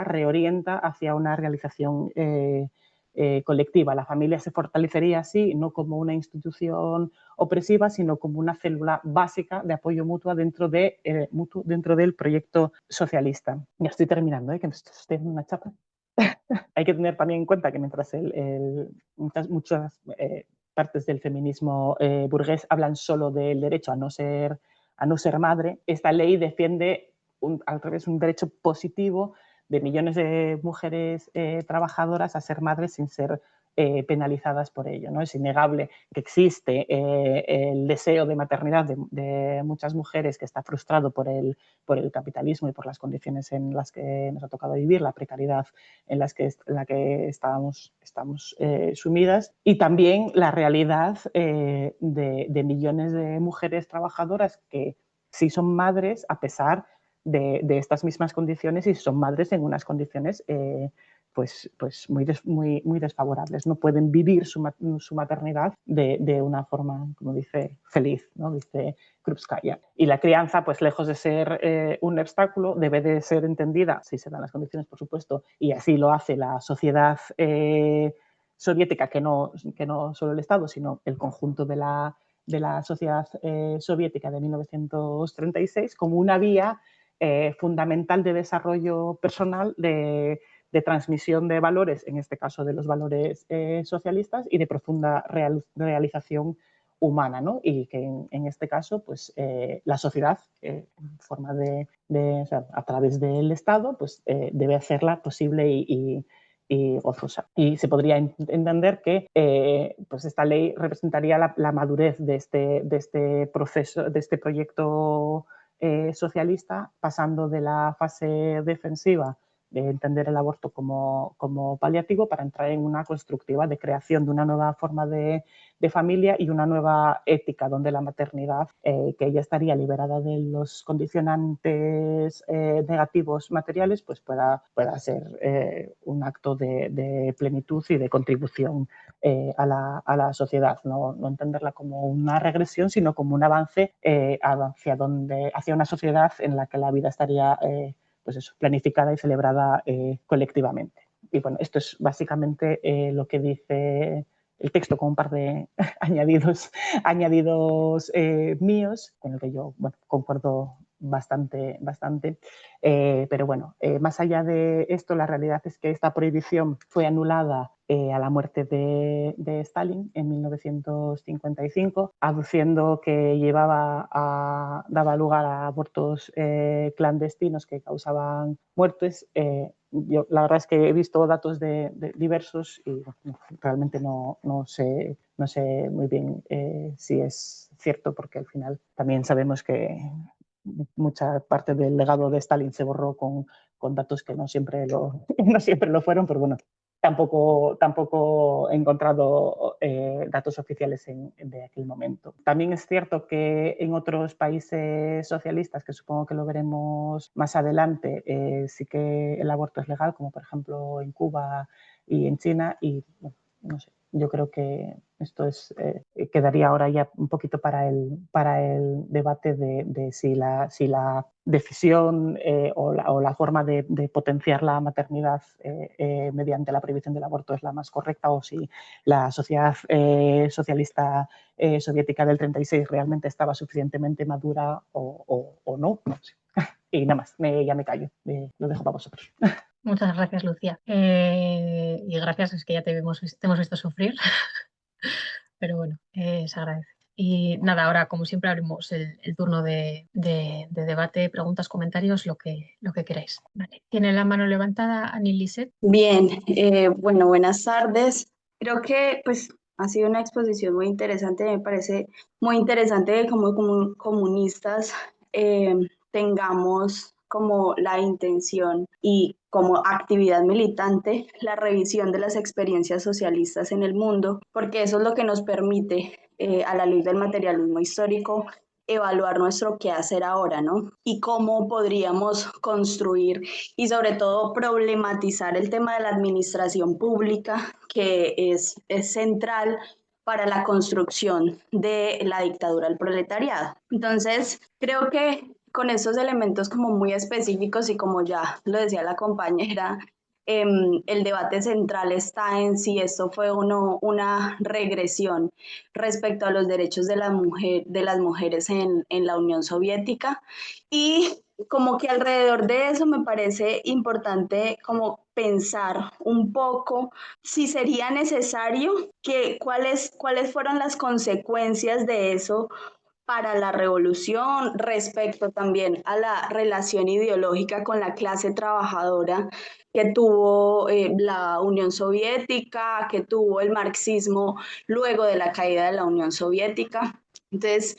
reorienta hacia una realización colectiva. La familia se fortalecería así, no como una institución opresiva, sino como una célula básica de apoyo mutuo dentro del proyecto socialista. Ya estoy terminando, que me estoy dando una chapa. Hay que tener también en cuenta que mientras muchas partes del feminismo burgués hablan solo del derecho a no ser madre, esta ley defiende al revés un derecho positivo de millones de mujeres trabajadoras a ser madres sin ser penalizadas por ello, ¿no? Es innegable que existe el deseo de maternidad de muchas mujeres que está frustrado por el capitalismo y por las condiciones en las que nos ha tocado vivir, la precariedad en la que estamos sumidas, y también la realidad de millones de mujeres trabajadoras que sí son madres a pesar de estas mismas condiciones y son madres en unas condiciones pues muy desfavorables. No pueden vivir su maternidad de una forma, como dice, feliz, ¿no? Dice Krupskaya. Y la crianza, pues lejos de ser un obstáculo, debe de ser entendida, si se dan las condiciones, por supuesto, y así lo hace la sociedad soviética, que no solo el Estado, sino el conjunto de la sociedad soviética de 1936, como una vía fundamental de desarrollo personal, de transmisión de valores, en este caso de los valores socialistas, y de profunda realización humana, ¿no? Y que en este caso, pues la sociedad, en forma o sea, a través del Estado, pues debe hacerla posible y gozosa. Y se podría entender que pues esta ley representaría la madurez de este proceso, de este proyecto socialista, pasando de la fase defensiva de entender el aborto como paliativo para entrar en una constructiva de creación de una nueva forma de familia y una nueva ética donde la maternidad, que ya estaría liberada de los condicionantes negativos materiales, pues pueda ser un acto de plenitud y de contribución a la sociedad. No entenderla como una regresión, sino como un avance hacia una sociedad en la que la vida estaría pues eso, planificada y celebrada colectivamente. Y bueno, esto es básicamente lo que dice el texto, con un par de añadidos míos, con el que yo concuerdo bastante. Pero bueno, más allá de esto, la realidad es que esta prohibición fue anulada a la muerte de Stalin en 1955, aduciendo que daba lugar a abortos clandestinos que causaban muertes. Yo la verdad es que he visto datos de diversos y realmente no sé muy bien si es cierto, porque al final también sabemos que mucha parte del legado de Stalin se borró con datos que no siempre lo fueron, pero bueno, tampoco he encontrado datos oficiales de aquel momento. También es cierto que en otros países socialistas, que supongo que lo veremos más adelante, sí que el aborto es legal, como por ejemplo en Cuba y en China, y bueno, no sé, yo creo que esto quedaría ahora ya un poquito para el debate de si la decisión o la forma de potenciar la maternidad mediante la prohibición del aborto es la más correcta, o si la sociedad socialista soviética del 36 realmente estaba suficientemente madura o no. No sé. Y nada más, ya me callo, lo dejo para vosotros. Muchas gracias, Lucía. Y gracias, es que ya te hemos visto sufrir, pero bueno, se agradece. Y nada, ahora como siempre abrimos el turno de debate, preguntas, comentarios, lo que queráis. Vale. Tiene la mano levantada Annie Lisset. Bien, bueno, buenas tardes. Creo que pues ha sido una exposición muy interesante. Me parece muy interesante que como comunistas tengamos como la intención y como actividad militante la revisión de las experiencias socialistas en el mundo, porque eso es lo que nos permite a la luz del materialismo histórico evaluar nuestro qué hacer ahora, ¿no? Y cómo podríamos construir y sobre todo problematizar el tema de la administración pública, que es central para la construcción de la dictadura del proletariado. Entonces, creo que con estos elementos como muy específicos y como ya lo decía la compañera, el debate central está en si esto fue o no una regresión respecto a los derechos de las mujeres en la Unión Soviética, y como que alrededor de eso me parece importante como pensar un poco si sería necesario cuáles fueron las consecuencias de eso para la revolución, respecto también a la relación ideológica con la clase trabajadora que tuvo la Unión Soviética, que tuvo el marxismo luego de la caída de la Unión Soviética. Entonces,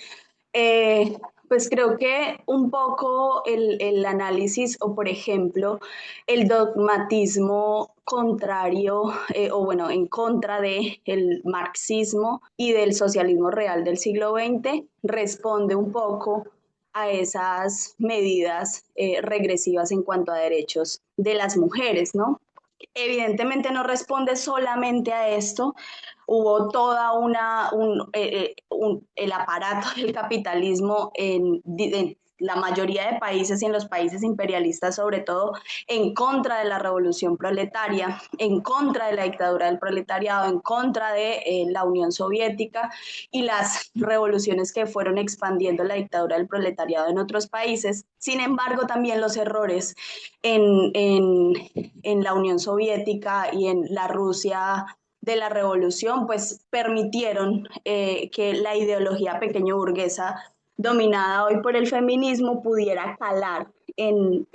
eh, pues creo que un poco el análisis o, por ejemplo, el dogmatismo contrario o bueno, en contra del marxismo y del socialismo real del siglo XX responde un poco a esas medidas regresivas en cuanto a derechos de las mujeres, ¿no? Evidentemente no responde solamente a esto, hubo toda el aparato del capitalismo la mayoría de países y en los países imperialistas sobre todo, en contra de la revolución proletaria, en contra de la dictadura del proletariado, en contra de la Unión Soviética y las revoluciones que fueron expandiendo la dictadura del proletariado en otros países. Sin embargo, también los errores en la Unión Soviética y en la Rusia de la revolución, pues permitieron que la ideología pequeño burguesa dominada hoy por el feminismo pudiera calar en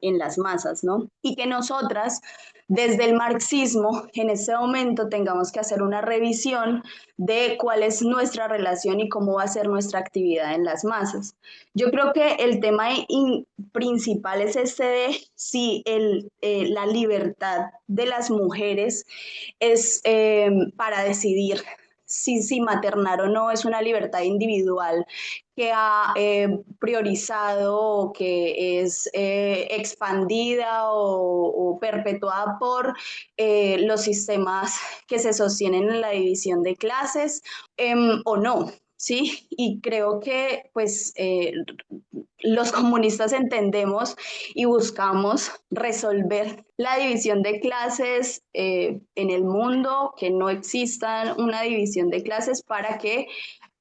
las masas, ¿no? Y que nosotras, desde el marxismo, en este momento tengamos que hacer una revisión de cuál es nuestra relación y cómo va a ser nuestra actividad en las masas. Yo creo que el tema principal es este de si la libertad de las mujeres es para decidir si maternar o no es una libertad individual que ha priorizado o que es expandida o perpetuada por los sistemas que se sostienen en la división de clases o no. Sí, y creo que pues los comunistas entendemos y buscamos resolver la división de clases en el mundo, que no exista una división de clases para que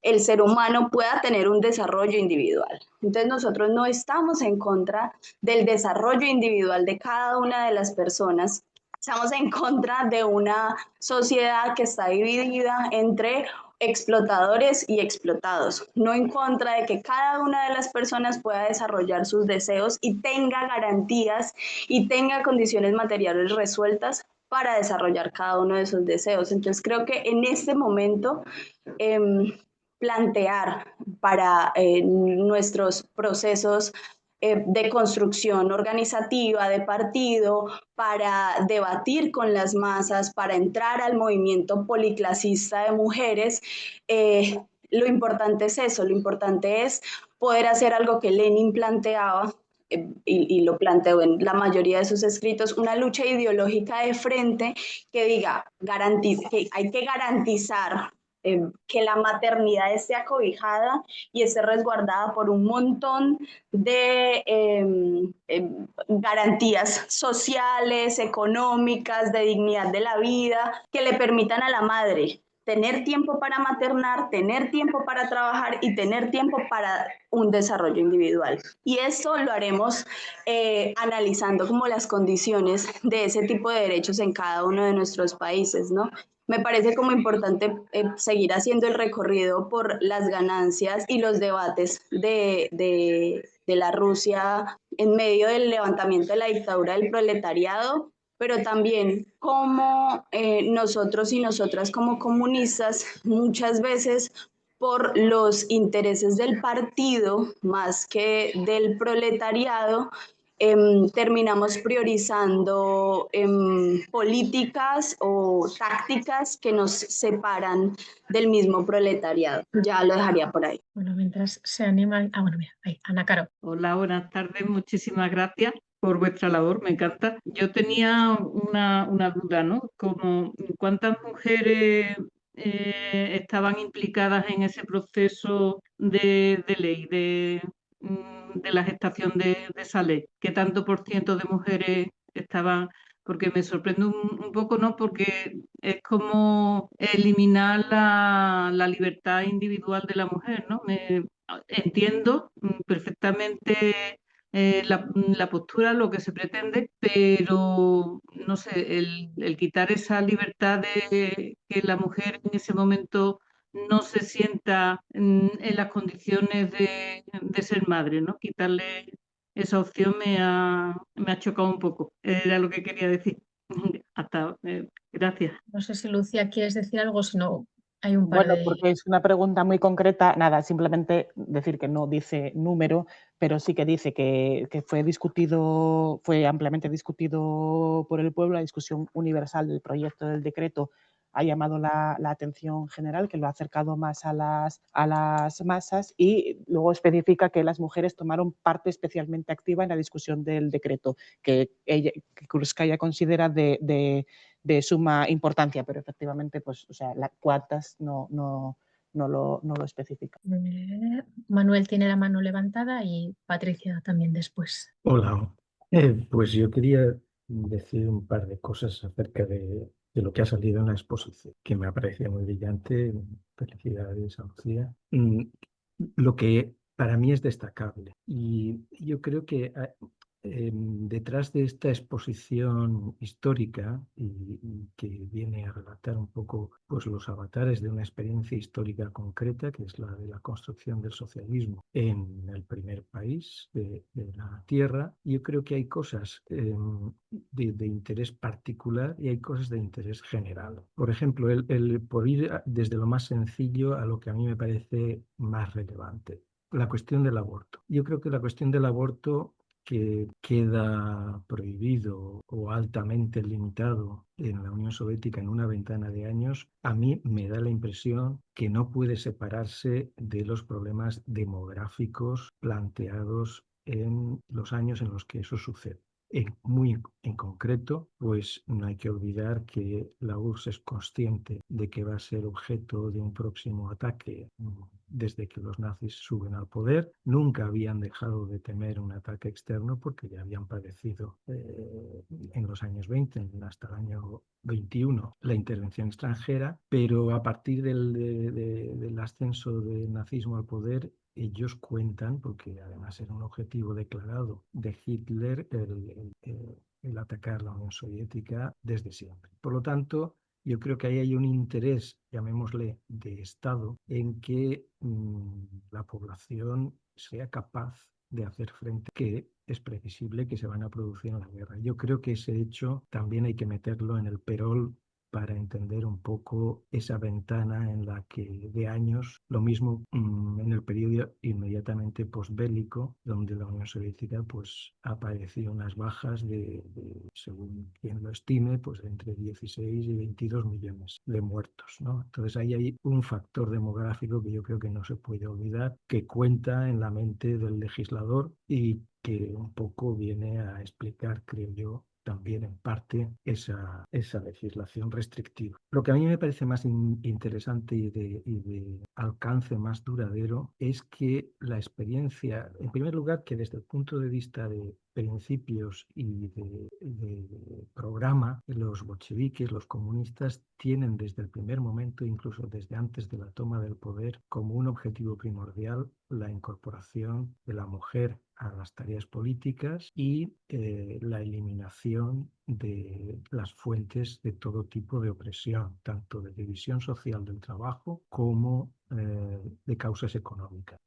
el ser humano pueda tener un desarrollo individual. Entonces nosotros no estamos en contra del desarrollo individual de cada una de las personas, estamos en contra de una sociedad que está dividida entre explotadores y explotados, no en contra de que cada una de las personas pueda desarrollar sus deseos y tenga garantías y tenga condiciones materiales resueltas para desarrollar cada uno de sus deseos. Entonces creo que en este momento plantear para nuestros procesos de construcción organizativa, de partido, para debatir con las masas, para entrar al movimiento policlasista de mujeres. Lo importante es eso, lo importante es poder hacer algo que Lenin planteaba y lo planteó en la mayoría de sus escritos, una lucha ideológica de frente que diga, que hay que garantizar que la maternidad esté acobijada y esté resguardada por un montón de garantías sociales, económicas, de dignidad de la vida, que le permitan a la madre tener tiempo para maternar, tener tiempo para trabajar y tener tiempo para un desarrollo individual. Y esto lo haremos analizando como las condiciones de ese tipo de derechos en cada uno de nuestros países, ¿no? Me parece como importante seguir haciendo el recorrido por las ganancias y los debates de la Rusia en medio del levantamiento de la dictadura del proletariado, pero también cómo nosotros y nosotras como comunistas muchas veces por los intereses del partido más que del proletariado, terminamos priorizando políticas o tácticas que nos separan del mismo proletariado. Ya lo dejaría por ahí. Bueno, mientras se animan... Ah, bueno, mira, ahí, Ana Caro. Hola, buenas tardes, muchísimas gracias por vuestra labor, me encanta. Yo tenía una duda, ¿no? Como, ¿cuántas mujeres estaban implicadas en ese proceso de ley, de la gestación de esa ley? ¿Qué tanto por ciento de mujeres estaban? Porque me sorprende un poco, ¿no? Porque es como eliminar la libertad individual de la mujer, ¿no? Entiendo perfectamente la postura, lo que se pretende, pero no sé, el quitar esa libertad de que la mujer en ese momento no se sienta en las condiciones de ser madre, ¿no? Quitarle esa opción me ha chocado un poco, era lo que quería decir. Gracias. No sé si Lucía quieres decir algo, si no hay un par Bueno, de... porque es una pregunta muy concreta, nada, simplemente decir que no dice número, pero sí que dice que fue discutido, fue ampliamente discutido por el pueblo, la discusión universal del proyecto del decreto ha llamado la atención general, que lo ha acercado más a las masas, y luego especifica que las mujeres tomaron parte especialmente activa en la discusión del decreto, que Krúpskaya considera de suma importancia, pero efectivamente, pues, o sea, cuántas no no lo especifica. Manuel tiene la mano levantada y Patricia también después. Hola, pues yo quería decir un par de cosas acerca de lo que ha salido en la exposición, que me ha parecido muy brillante. Felicidades a Lucía. Lo que para mí es destacable, y yo creo que detrás de esta exposición histórica y que viene a relatar un poco pues, los avatares de una experiencia histórica concreta, que es la de la construcción del socialismo en el primer país de la Tierra, yo creo que hay cosas de interés particular y hay cosas de interés general. Por ejemplo, por ir desde lo más sencillo a lo que a mí me parece más relevante. La cuestión del aborto. Yo creo que la cuestión del aborto que queda prohibido o altamente limitado en la Unión Soviética en una ventana de años, a mí me da la impresión que no puede separarse de los problemas demográficos planteados en los años en los que eso sucede. Muy en concreto, pues no hay que olvidar que la URSS es consciente de que va a ser objeto de un próximo ataque desde que los nazis suben al poder. Nunca habían dejado de temer un ataque externo porque ya habían padecido en los años 20, hasta el año 21, la intervención extranjera, pero a partir del ascenso del nazismo al poder, ellos cuentan, porque además era un objetivo declarado de Hitler, el atacar la Unión Soviética desde siempre. Por lo tanto, yo creo que ahí hay un interés, llamémosle, de Estado, en que la población sea capaz de hacer frente, que es previsible que se van a producir en la guerra. Yo creo que ese hecho también hay que meterlo en el perol para entender un poco esa ventana en la que de años, lo mismo en el periodo inmediatamente posbélico, donde la Unión Soviética pues ha padecido unas bajas según quien lo estime, pues entre 16 y 22 millones de muertos, ¿no? Entonces ahí hay un factor demográfico que yo creo que no se puede olvidar, que cuenta en la mente del legislador y que un poco viene a explicar, creo yo, también en parte esa legislación restrictiva. Lo que a mí me parece más interesante y de alcance más duradero es que la experiencia, en primer lugar, que desde el punto de vista de principios y de programa, los bolcheviques, los comunistas, tienen desde el primer momento, incluso desde antes de la toma del poder, como un objetivo primordial la incorporación de la mujer a las tareas políticas y la eliminación de las fuentes de todo tipo de opresión, tanto de división social del trabajo como de causas económicas.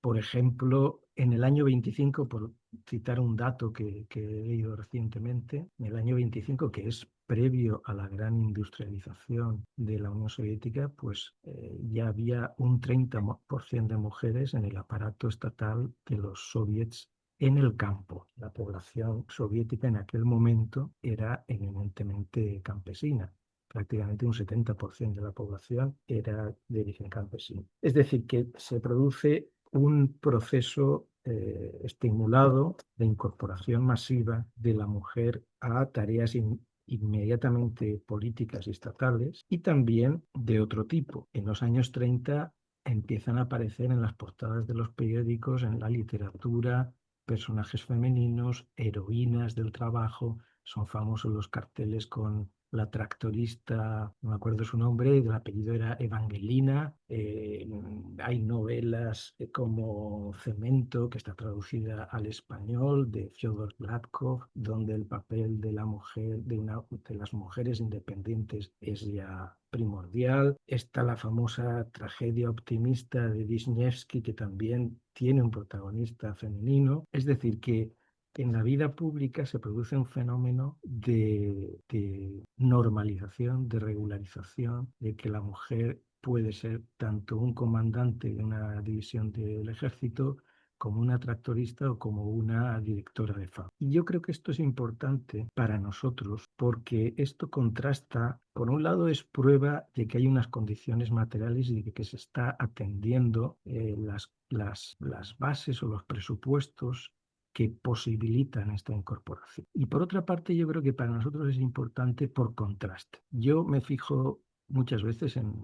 Por ejemplo, en el año 25, por citar un dato que he leído recientemente, en el año 25, que es previo a la gran industrialización de la Unión Soviética, pues ya había un 30% de mujeres en el aparato estatal de los soviets en el campo. La población soviética en aquel momento era eminentemente campesina. Prácticamente un 70% de la población era de origen campesino. Es decir, que se produce un proceso estimulado de incorporación masiva de la mujer a tareas inmediatamente políticas y estatales y también de otro tipo. En los años 30 empiezan a aparecer en las portadas de los periódicos, en la literatura, personajes femeninos, heroínas del trabajo. Son famosos los carteles con la tractorista, no me acuerdo su nombre, el apellido era Evangelina. Hay novelas como Cemento, que está traducida al español, de Fyodor Gladkov, donde el papel de la mujer, de las mujeres independientes es ya primordial. Está la famosa tragedia optimista de Wisniewski, que también tiene un protagonista femenino. Es decir, que en la vida pública se produce un fenómeno de normalización, de regularización, de que la mujer puede ser tanto un comandante de una división del ejército, como una tractorista o como una directora de fábrica. Y yo creo que esto es importante para nosotros porque esto contrasta, por un lado es prueba de que hay unas condiciones materiales y de que se está atendiendo las bases o los presupuestos que posibilitan esta incorporación. Y por otra parte, yo creo que para nosotros es importante por contraste. Yo me fijo muchas veces en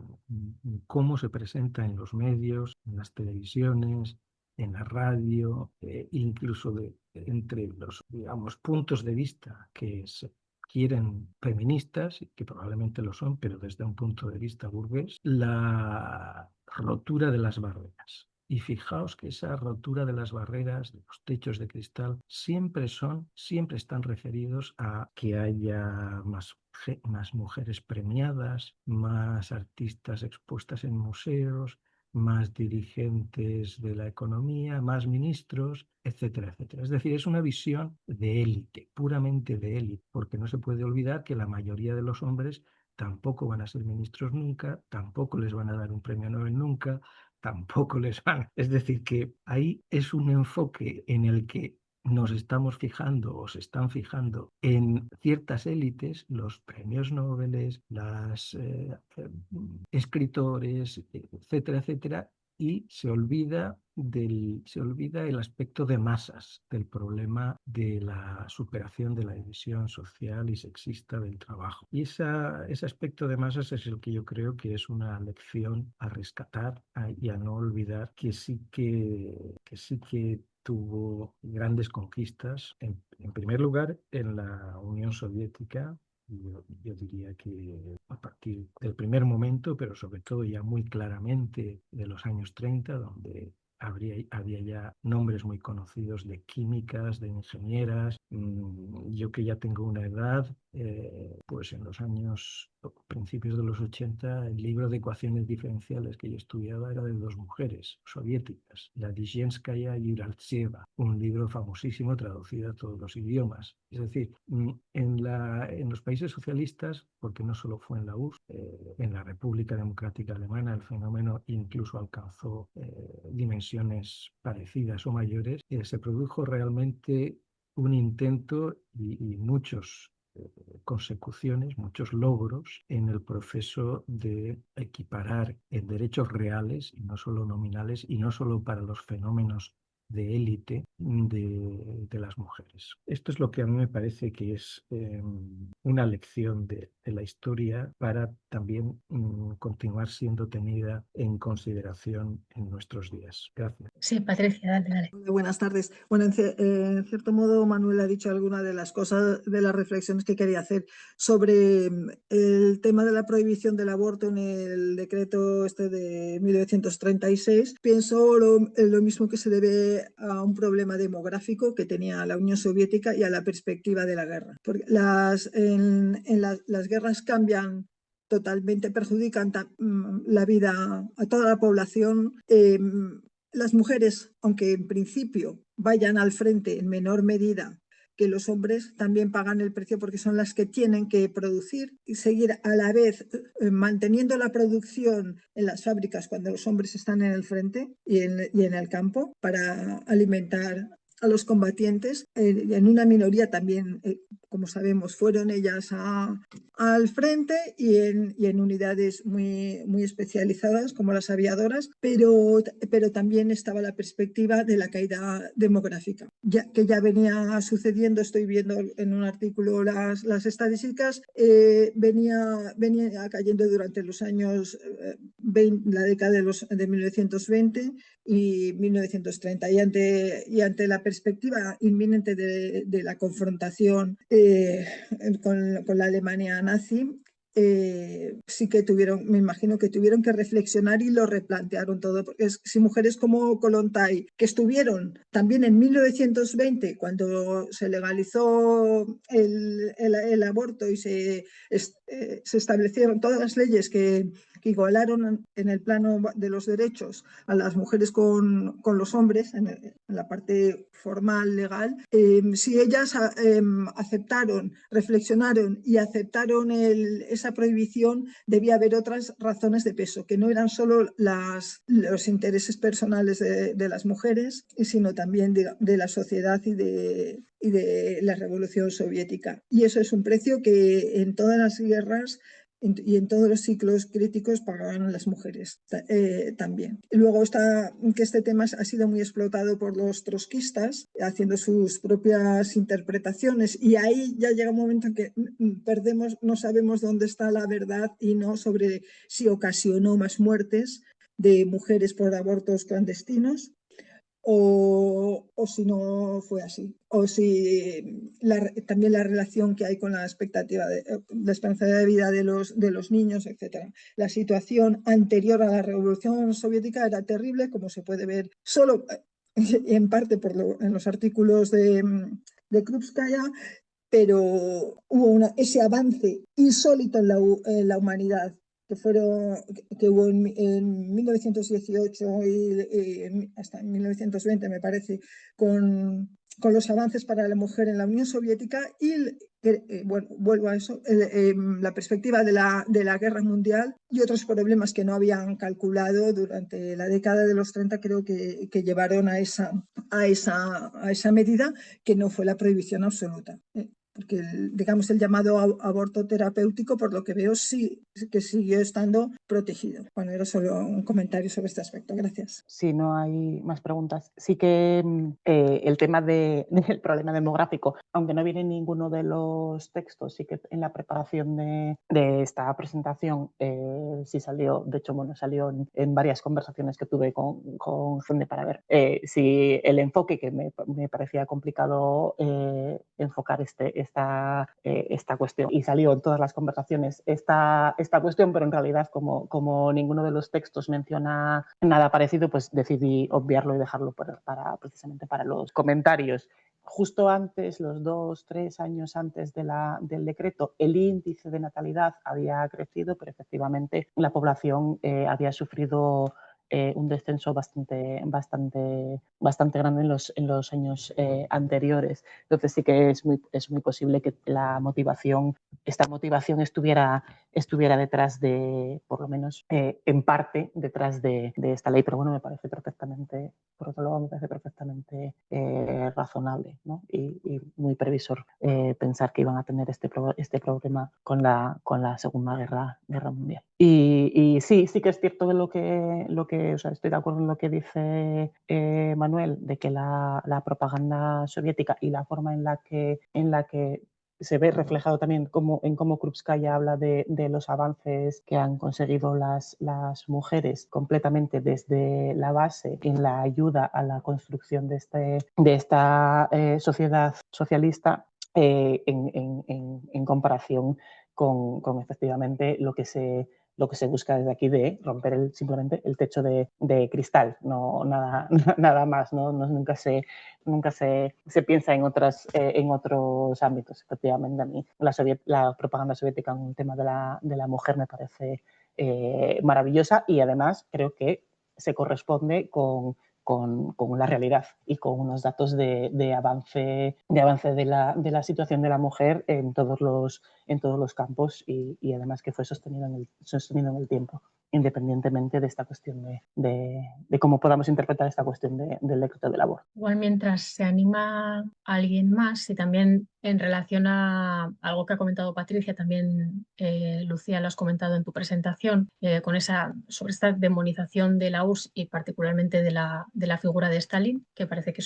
cómo se presenta en los medios, en las televisiones, en la radio, incluso entre los, digamos, puntos de vista que se quieren feministas, que probablemente lo son, pero desde un punto de vista burgués, la rotura de las barreras. Y fijaos que esa rotura de las barreras, de los techos de cristal, siempre están referidos a que haya más mujeres premiadas, más artistas expuestas en museos, más dirigentes de la economía, más ministros, etcétera, etcétera. Es decir, es una visión de élite, puramente de élite, porque no se puede olvidar que la mayoría de los hombres tampoco van a ser ministros nunca, tampoco les van a dar un premio Nobel nunca, tampoco les van. Es decir, que ahí es un enfoque en el que nos estamos fijando o se están fijando en ciertas élites, los premios Nobel, las escritores, etcétera, etcétera, y se olvida el aspecto de masas del problema de la superación de la división social y sexista del trabajo. Y ese aspecto de masas es el que yo creo que es una lección a rescatar y a no olvidar, que sí que tuvo grandes conquistas, en primer lugar en la Unión Soviética. Yo diría que a partir del primer momento, pero sobre todo ya muy claramente de los años 30, donde había ya nombres muy conocidos de químicas, de ingenieras. Yo que ya tengo una edad, pues en los principios de los 80, el libro de ecuaciones diferenciales que yo estudiaba era de dos mujeres soviéticas, la Dizhenskaya y Uraltseva, un libro famosísimo traducido a todos los idiomas. Es decir, en los países socialistas, porque no solo fue en la URSS, en la República Democrática Alemana el fenómeno incluso alcanzó dimensiones parecidas o mayores, se produjo realmente un intento y muchos consecuciones, muchos logros en el proceso de equiparar en derechos reales y no solo nominales y no solo para los fenómenos de élite de las mujeres. Esto es lo que a mí me parece que es una lección de la historia para también continuar siendo tenida en consideración en nuestros días. Gracias. Sí, Patricia, dale. Buenas tardes. Bueno, en cierto modo, Manuel ha dicho algunas de las cosas, de las reflexiones que quería hacer sobre el tema de la prohibición del aborto en el decreto de 1936. Pienso lo mismo, que se debe a un problema demográfico que tenía la Unión Soviética y a la perspectiva de la guerra. Porque las guerras cambian totalmente, perjudican la vida a toda la población. Las mujeres, aunque en principio vayan al frente en menor medida que los hombres, también pagan el precio, porque son las que tienen que producir y seguir a la vez manteniendo la producción en las fábricas cuando los hombres están en el frente y en el campo para alimentar a los combatientes. En una minoría también, como sabemos, fueron ellas al frente y en unidades muy especializadas como las aviadoras, pero también estaba la perspectiva de la caída demográfica, que ya venía sucediendo. Estoy viendo en un artículo las estadísticas, venía cayendo durante los años 20, la década de 1920 y 1930, y ante la perspectiva inminente de la confrontación con la Alemania nazi, sí que me imagino que tuvieron que reflexionar y lo replantearon todo, porque si mujeres como Kollontai, que estuvieron también en 1920, cuando se legalizó el aborto y se establecieron todas las leyes que igualaron en el plano de los derechos a las mujeres con los hombres, en la parte formal, legal, si ellas aceptaron, reflexionaron y aceptaron esa prohibición, debía haber otras razones de peso, que no eran solo los intereses personales de las mujeres, sino también de la sociedad y de la Revolución Soviética. Y eso es un precio que en todas las guerras y en todos los ciclos críticos pagaban las mujeres también. Luego está que este tema ha sido muy explotado por los trotskistas, haciendo sus propias interpretaciones, y ahí ya llega un momento en que perdemos, no sabemos dónde está la verdad y no sobre si ocasionó más muertes de mujeres por abortos clandestinos o si no fue así, o si también la relación que hay con la expectativa la esperanza de vida de los niños, etc. La situación anterior a la Revolución Soviética era terrible, como se puede ver solo en parte en los artículos de Krupskaya, pero hubo ese avance insólito en la humanidad que hubo en 1918 y hasta 1920, me parece, con los avances para la mujer en la Unión Soviética y, bueno, vuelvo a eso, la perspectiva de la guerra mundial y otros problemas que no habían calculado durante la década de los 30, creo que llevaron a esa medida, que no fue la prohibición absoluta. Porque digamos el llamado aborto terapéutico, por lo que veo, sí que siguió estando protegido. Bueno, era solo un comentario sobre este aspecto. Gracias. Si no hay más preguntas, sí que el tema del problema demográfico, aunque no viene en ninguno de los textos, sí que en la preparación de esta presentación sí salió, de hecho, bueno, salió en varias conversaciones que tuve con gente para ver si el enfoque, que me parecía complicado enfocar esta cuestión, y salió en todas las conversaciones esta cuestión, pero en realidad como ninguno de los textos menciona nada parecido, pues decidí obviarlo y dejarlo precisamente para los comentarios. Justo antes, los 2-3 años antes del decreto, el índice de natalidad había crecido, pero efectivamente la población había sufrido un descenso bastante grande en los años anteriores. Entonces sí que es muy posible que esta motivación estuviera detrás de, por lo menos en parte, detrás de esta ley. Pero bueno, me parece perfectamente, por otro lado, me parece perfectamente razonable, ¿no? y muy previsor pensar que iban a tener este problema con la Segunda Guerra Mundial. Y sí que es cierto de lo que o sea, estoy de acuerdo en lo que dice Manuel, de que la propaganda soviética y la forma en la que se ve reflejado también en cómo Krupskaya habla de los avances que han conseguido las mujeres completamente desde la base en la ayuda a la construcción de esta sociedad socialista en comparación con efectivamente lo que se busca desde aquí, de romper simplemente el techo de cristal, no nada más, ¿no? Nunca se piensa en otros ámbitos. Efectivamente, a mí la propaganda soviética en un tema de la mujer me parece maravillosa, y además creo que se corresponde con la realidad y con unos datos de avance de la situación de la mujer en todos los campos, y además que fue sostenido en el tiempo, independientemente de esta cuestión de cómo podamos interpretar esta cuestión del decreto del aborto. Igual, mientras se anima a alguien más, y también en relación a algo que ha comentado Patricia, también Lucía, lo has comentado en tu presentación, sobre esta demonización de la URSS y particularmente de la figura de Stalin, que parece que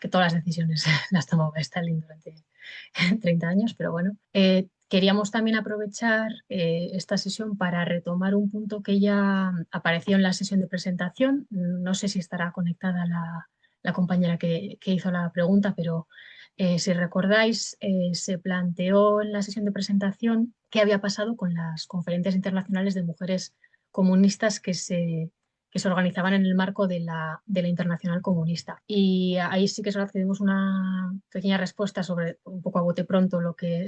todas las decisiones las tomaba Stalin durante 30 años, pero bueno. Queríamos también aprovechar esta sesión para retomar un punto que ya apareció en la sesión de presentación. No sé si estará conectada la compañera que hizo la pregunta, pero si recordáis, se planteó en la sesión de presentación qué había pasado con las conferencias internacionales de mujeres comunistas que se organizaban en el marco de la Internacional Comunista. Y ahí sí que solo accedimos una pequeña respuesta sobre, un poco a bote pronto, lo que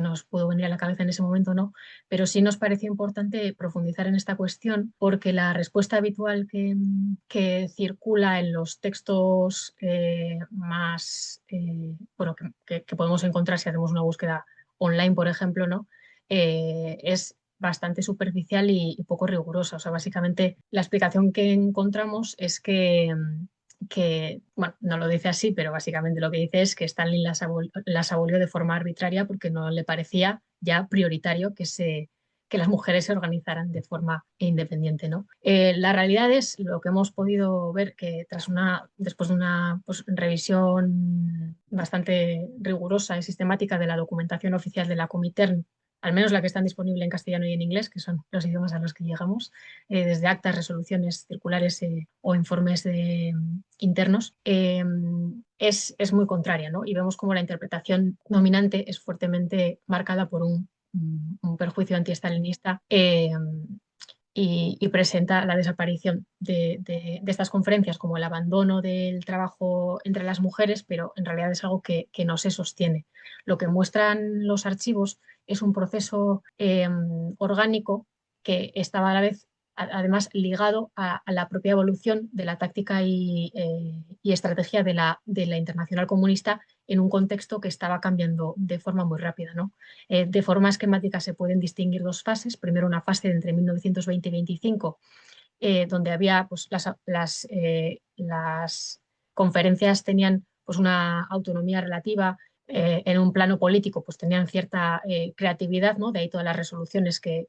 nos pudo venir a la cabeza en ese momento, no, pero sí nos pareció importante profundizar en esta cuestión, porque la respuesta habitual que circula en los textos más, bueno, que podemos encontrar si hacemos una búsqueda online, por ejemplo, ¿no? Es bastante superficial y poco rigurosa. O sea, básicamente la explicación que encontramos es que bueno, no lo dice así, pero básicamente lo que dice es que Stalin las abolió de forma arbitraria porque no le parecía ya prioritario que las mujeres se organizaran de forma independiente, ¿no? La realidad es lo que hemos podido ver, que después de una pues, revisión bastante rigurosa y sistemática de la documentación oficial de la Comintern, al menos la que está disponible en castellano y en inglés, que son los idiomas a los que llegamos, desde actas, resoluciones, circulares o informes internos, es muy contraria, ¿no? Y vemos como la interpretación dominante es fuertemente marcada por un perjuicio antiestalinista y presenta la desaparición de estas conferencias como el abandono del trabajo entre las mujeres, pero en realidad es algo que no se sostiene. Lo que muestran los archivos es un proceso orgánico que estaba a la vez además ligado a la propia evolución de la táctica y estrategia de la Internacional Comunista en un contexto que estaba cambiando de forma muy rápida, ¿no? De forma esquemática se pueden distinguir dos fases. Primero, una fase de entre 1920 y 25, donde había pues, las conferencias tenían pues, una autonomía relativa. En un plano político pues tenían cierta creatividad, ¿no? De ahí todas las resoluciones que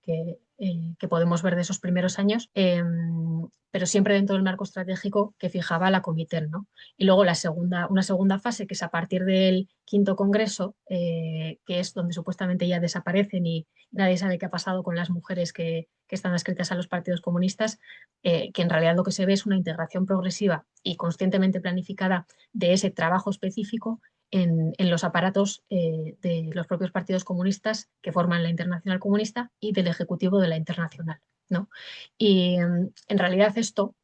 podemos ver de esos primeros años, pero siempre dentro del marco estratégico que fijaba la Comintern, ¿no? Y luego una segunda fase, que es a partir del quinto congreso, que es donde supuestamente ya desaparecen y nadie sabe qué ha pasado con las mujeres que están adscritas a los partidos comunistas, que en realidad lo que se ve es una integración progresiva y conscientemente planificada de ese trabajo específico en los aparatos de los propios partidos comunistas que forman la Internacional Comunista y del Ejecutivo de la Internacional, ¿no? Y en realidad esto,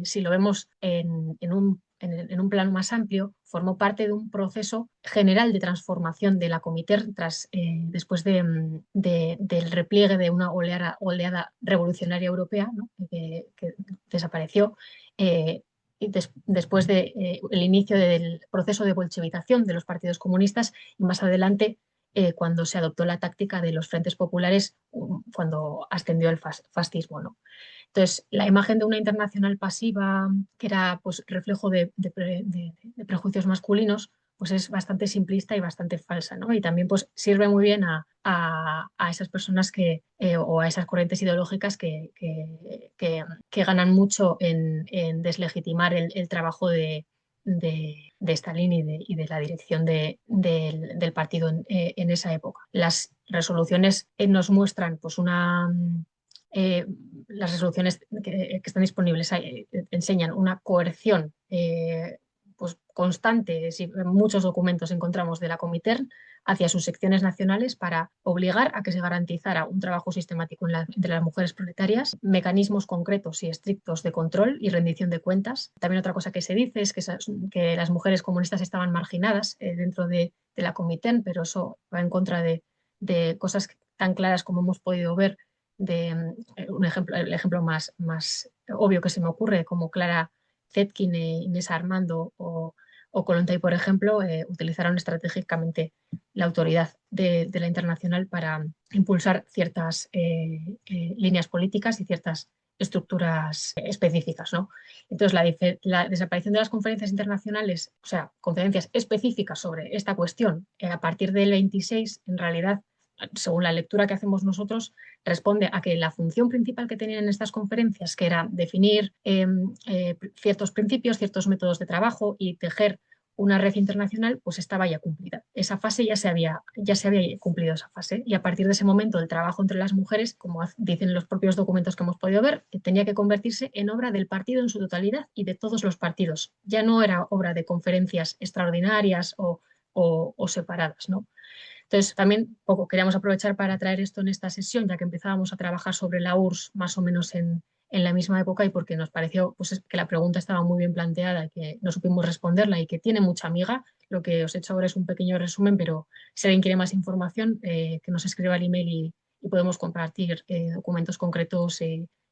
si lo vemos en un plano más amplio, formó parte de un proceso general de transformación de la Comintern después del repliegue de una oleada revolucionaria europea, ¿no? que desapareció. Y después del inicio del proceso de bolchevización de los partidos comunistas y más adelante cuando se adoptó la táctica de los frentes populares cuando ascendió el fascismo, ¿no? Entonces, la imagen de una internacional pasiva que era pues, reflejo de prejuicios masculinos pues es bastante simplista y bastante falsa, ¿no? Y también pues, sirve muy bien a esas personas o a esas corrientes ideológicas que ganan mucho en deslegitimar el trabajo de Stalin y de la dirección del partido en esa época. Las resoluciones nos muestran pues, las resoluciones que están disponibles enseñan una coerción pues constante, en muchos documentos encontramos de la Comintern hacia sus secciones nacionales para obligar a que se garantizara un trabajo sistemático entre las mujeres proletarias, mecanismos concretos y estrictos de control y rendición de cuentas. También otra cosa que se dice es que las mujeres comunistas estaban marginadas dentro de la Comintern, pero eso va en contra de cosas tan claras como hemos podido ver el ejemplo más obvio que se me ocurre, como Clara Zetkin, Inés Armando o Kollontai, por ejemplo, utilizaron estratégicamente la autoridad de la Internacional para impulsar ciertas líneas políticas y ciertas estructuras específicas, ¿no? Entonces, la desaparición de las conferencias internacionales, o sea, conferencias específicas sobre esta cuestión, a partir del 26, en realidad, según la lectura que hacemos nosotros, responde a que la función principal que tenían en estas conferencias, que era definir ciertos principios, ciertos métodos de trabajo y tejer una red internacional, pues estaba ya cumplida. Esa fase ya se había cumplido esa fase. Y a partir de ese momento, el trabajo entre las mujeres, como dicen los propios documentos que hemos podido ver, tenía que convertirse en obra del partido en su totalidad y de todos los partidos. Ya no era obra de conferencias extraordinarias o separadas, ¿no? Entonces, también queríamos aprovechar para traer esto en esta sesión, ya que empezábamos a trabajar sobre la URSS más o menos en la misma época y porque nos pareció pues, que la pregunta estaba muy bien planteada y que no supimos responderla y que tiene mucha miga. Lo que os he hecho ahora es un pequeño resumen, pero si alguien quiere más información, que nos escriba al email y podemos compartir documentos concretos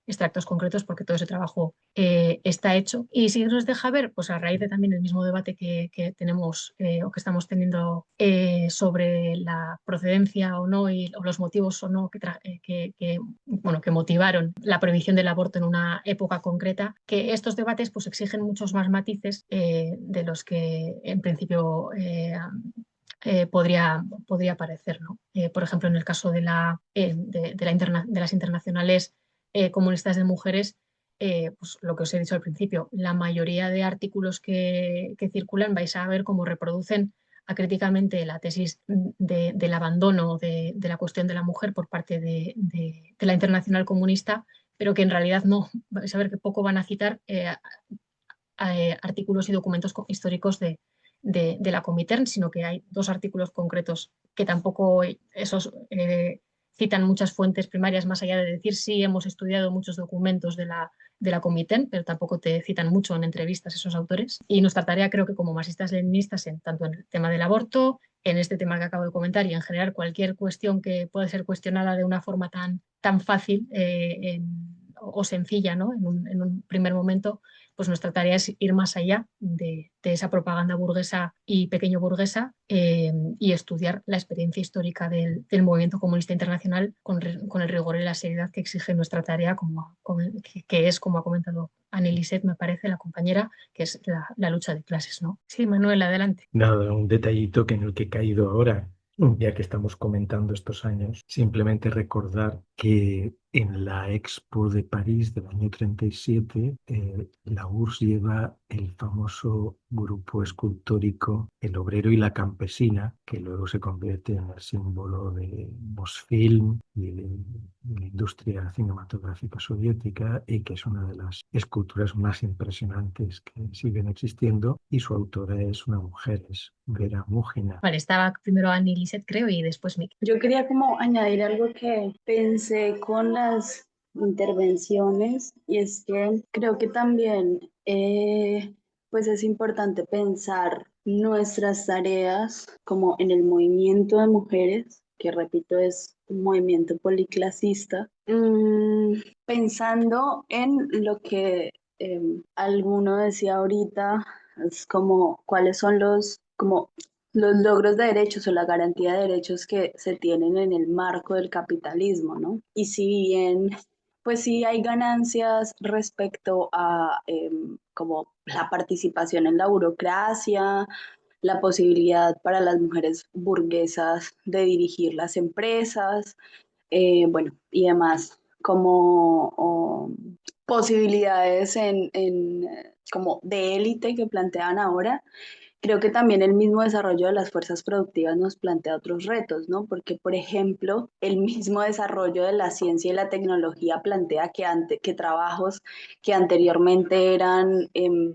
extractos concretos porque todo ese trabajo está hecho. Y si nos deja ver, pues a raíz de también el mismo debate que tenemos o que estamos teniendo sobre la procedencia o no o los motivos o no bueno, que motivaron la prohibición del aborto en una época concreta, que estos debates pues exigen muchos más matices de los que en principio podría parecer, ¿no? Por ejemplo, en el caso de las internacionales comunistas de mujeres, pues lo que os he dicho al principio, la mayoría de artículos que circulan vais a ver cómo reproducen acríticamente la tesis del abandono de la cuestión de la mujer por parte de la Internacional Comunista, pero que en realidad no, vais a ver que poco van a citar artículos y documentos históricos de la Comintern, sino que hay dos artículos concretos que tampoco esos citan muchas fuentes primarias, más allá de decir sí, hemos estudiado muchos documentos de la Comintern, pero tampoco te citan mucho en entrevistas esos autores. Y nuestra tarea, creo que como marxistas-leninistas, tanto en el tema del aborto, en este tema que acabo de comentar y en general cualquier cuestión que pueda ser cuestionada de una forma tan fácil o sencilla, ¿no? En un primer momento, pues nuestra tarea es ir más allá de esa propaganda burguesa y pequeño burguesa y estudiar la experiencia histórica del movimiento comunista internacional con el rigor y la seriedad que exige nuestra tarea, que es, como ha comentado Annie Lisset, me parece, la compañera, que es la lucha de clases, ¿no? Sí, Manuel, adelante. Nada, un detallito que en el que he caído ahora, ya que estamos comentando estos años, simplemente recordar que en la Expo de París del año 37, la URSS lleva el famoso grupo escultórico El Obrero y la Campesina, que luego se convierte en el símbolo de Mosfilm y de la industria cinematográfica soviética, y que es una de las esculturas más impresionantes que siguen existiendo, y su autora es una mujer, es Vera Mujina. Vale, estaba primero Annie Lisset, creo, y después Mick. Yo quería como añadir algo que pensé con las intervenciones y es que creo que también pues es importante pensar nuestras tareas como en el movimiento de mujeres, que repito es un movimiento policlasista, pensando en lo que alguno decía ahorita, es como cuáles son como los logros de derechos o la garantía de derechos que se tienen en el marco del capitalismo, ¿no? Y si bien, pues sí hay ganancias respecto a como la participación en la burocracia, la posibilidad para las mujeres burguesas de dirigir las empresas, bueno, y demás, como posibilidades como de élite que plantean ahora. Creo que también el mismo desarrollo de las fuerzas productivas nos plantea otros retos, ¿no? Porque, por ejemplo, el mismo desarrollo de la ciencia y la tecnología plantea que trabajos que anteriormente eran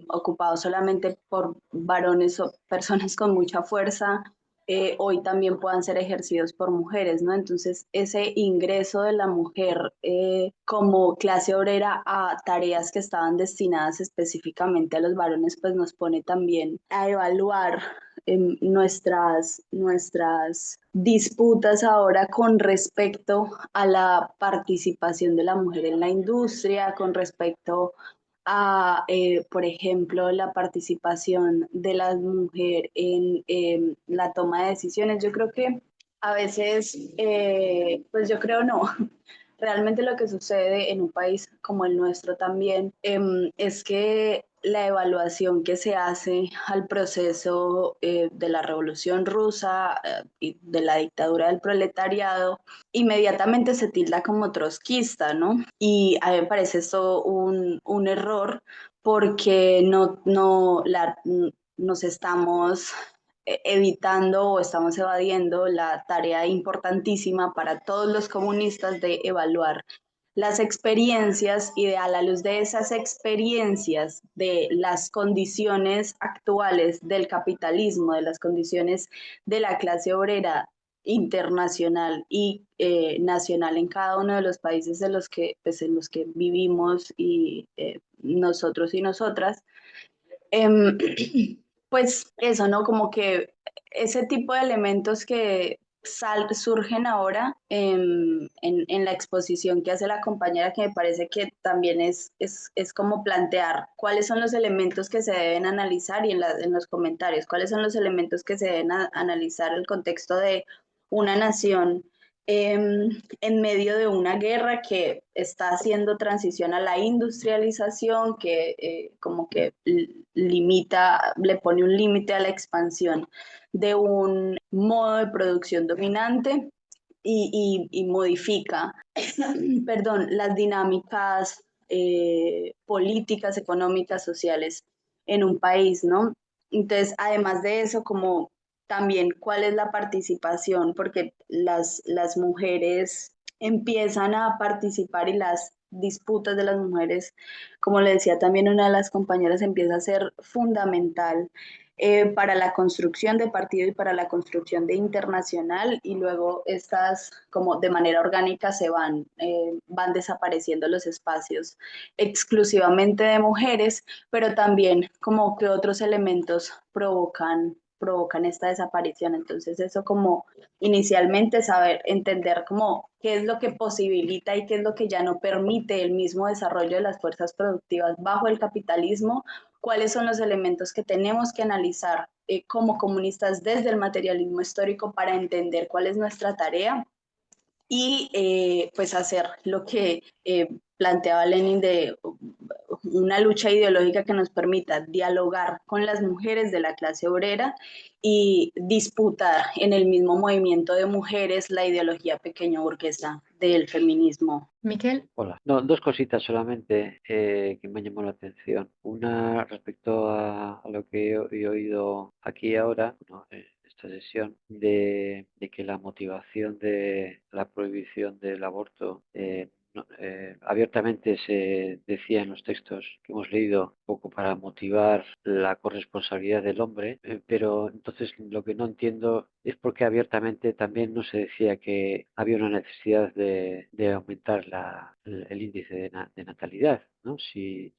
ocupados solamente por varones o personas con mucha fuerza, hoy también puedan ser ejercidos por mujeres, ¿no? Entonces, ese ingreso de la mujer como clase obrera a tareas que estaban destinadas específicamente a los varones, pues nos pone también a evaluar nuestras disputas ahora con respecto a la participación de la mujer en la industria, con respecto a, por ejemplo, la participación de la mujer en la toma de decisiones. Yo creo que a veces, pues yo creo no, realmente lo que sucede en un país como el nuestro también es que la evaluación que se hace al proceso de la Revolución Rusa y de la dictadura del proletariado, inmediatamente se tilda como trotskista, ¿no? Y a mí me parece esto un error porque nos estamos evitando o estamos evadiendo la tarea importantísima para todos los comunistas de evaluar las experiencias y a la luz de esas experiencias, de las condiciones actuales del capitalismo, de las condiciones de la clase obrera internacional y nacional en cada uno de los países pues, en los que vivimos y nosotros y nosotras, pues eso, ¿no? Como que ese tipo de elementos que surgen ahora en la exposición que hace la compañera, que me parece que también es como plantear cuáles son los elementos que se deben analizar, y en los comentarios, cuáles son los elementos que se deben analizar en el contexto de una nación en medio de una guerra que está haciendo transición a la industrialización, que como que limita, le pone un límite a la expansión de un modo de producción dominante y modifica, perdón, las dinámicas políticas, económicas, sociales en un país, ¿no? Entonces, además de eso, como también cuál es la participación, porque las mujeres empiezan a participar, y las disputas de las mujeres, como le decía también una de las compañeras, empieza a ser fundamental para la construcción de partido y para la construcción de internacional, y luego estas como de manera orgánica van desapareciendo los espacios exclusivamente de mujeres, pero también como que otros elementos provocan esta desaparición. Entonces eso como inicialmente saber, entender como qué es lo que posibilita y qué es lo que ya no permite el mismo desarrollo de las fuerzas productivas bajo el capitalismo, cuáles son los elementos que tenemos que analizar como comunistas desde el materialismo histórico para entender cuál es nuestra tarea, y pues hacer lo que planteaba Lenin, de una lucha ideológica que nos permita dialogar con las mujeres de la clase obrera y disputar en el mismo movimiento de mujeres la ideología pequeño burguesa del feminismo. Miquel, Hola. No, dos cositas solamente que me han llamado la atención. Una respecto a lo que he oído aquí ahora, ¿no? Esta sesión, de que la motivación de la prohibición del aborto abiertamente se decía en los textos que hemos leído, un poco para motivar la corresponsabilidad del hombre, pero entonces lo que no entiendo es por qué abiertamente también no se decía que había una necesidad de aumentar el índice de natalidad, ¿no? Si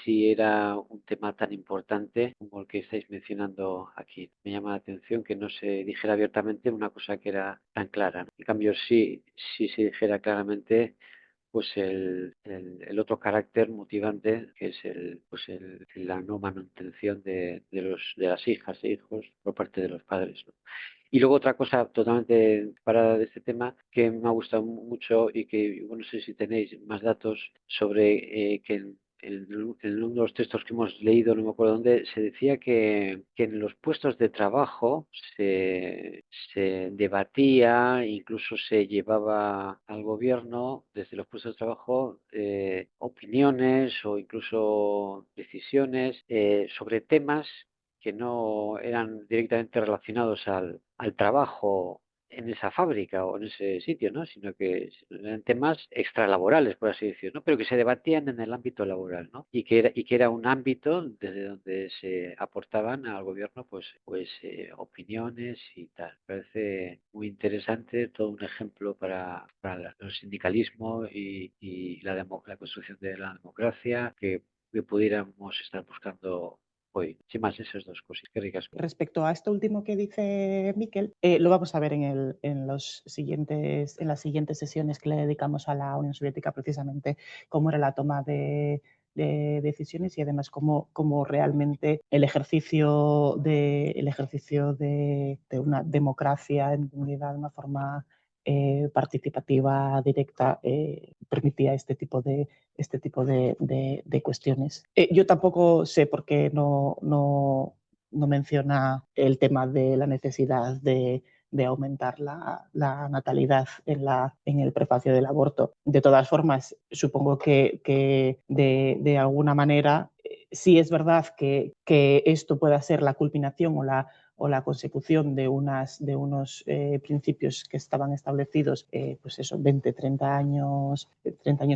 era un tema tan importante como el que estáis mencionando aquí. Me llama la atención que no se dijera abiertamente una cosa que era tan clara, ¿no? En cambio, sí se dijera claramente pues el otro carácter motivante, que es la no manutención de las hijas e hijos por parte de los padres, ¿no? Y luego otra cosa totalmente parada de este tema que me ha gustado mucho, y que bueno, no sé si tenéis más datos sobre que en uno de los textos que hemos leído, no me acuerdo dónde, se decía que en los puestos de trabajo se debatía, incluso se llevaba al gobierno desde los puestos de trabajo opiniones o incluso decisiones sobre temas que no eran directamente relacionados al trabajo en esa fábrica o en ese sitio, ¿no? Sino que eran temas extralaborales, por así decirlo, ¿no? Pero que se debatían en el ámbito laboral, ¿no? Y que era un ámbito desde donde se aportaban al gobierno pues opiniones y tal. Parece muy interesante, todo un ejemplo para el sindicalismo y la construcción de la democracia que pudiéramos estar buscando hoy. Sin más, esas dos cosas. Qué ricas. Respecto a esto último que dice Miquel, lo vamos a ver en las siguientes sesiones que le dedicamos a la Unión Soviética, precisamente cómo era la toma de decisiones, y además cómo realmente el ejercicio de una democracia entendida de una forma participativa, directa, permitía este tipo de cuestiones. Yo tampoco sé por qué no menciona el tema de la necesidad de aumentar la natalidad en el prefacio del aborto. De todas formas, supongo que de alguna manera sí es verdad que esto pueda ser la culminación o la consecución de unos principios que estaban establecidos, pues eso, 20, 30 años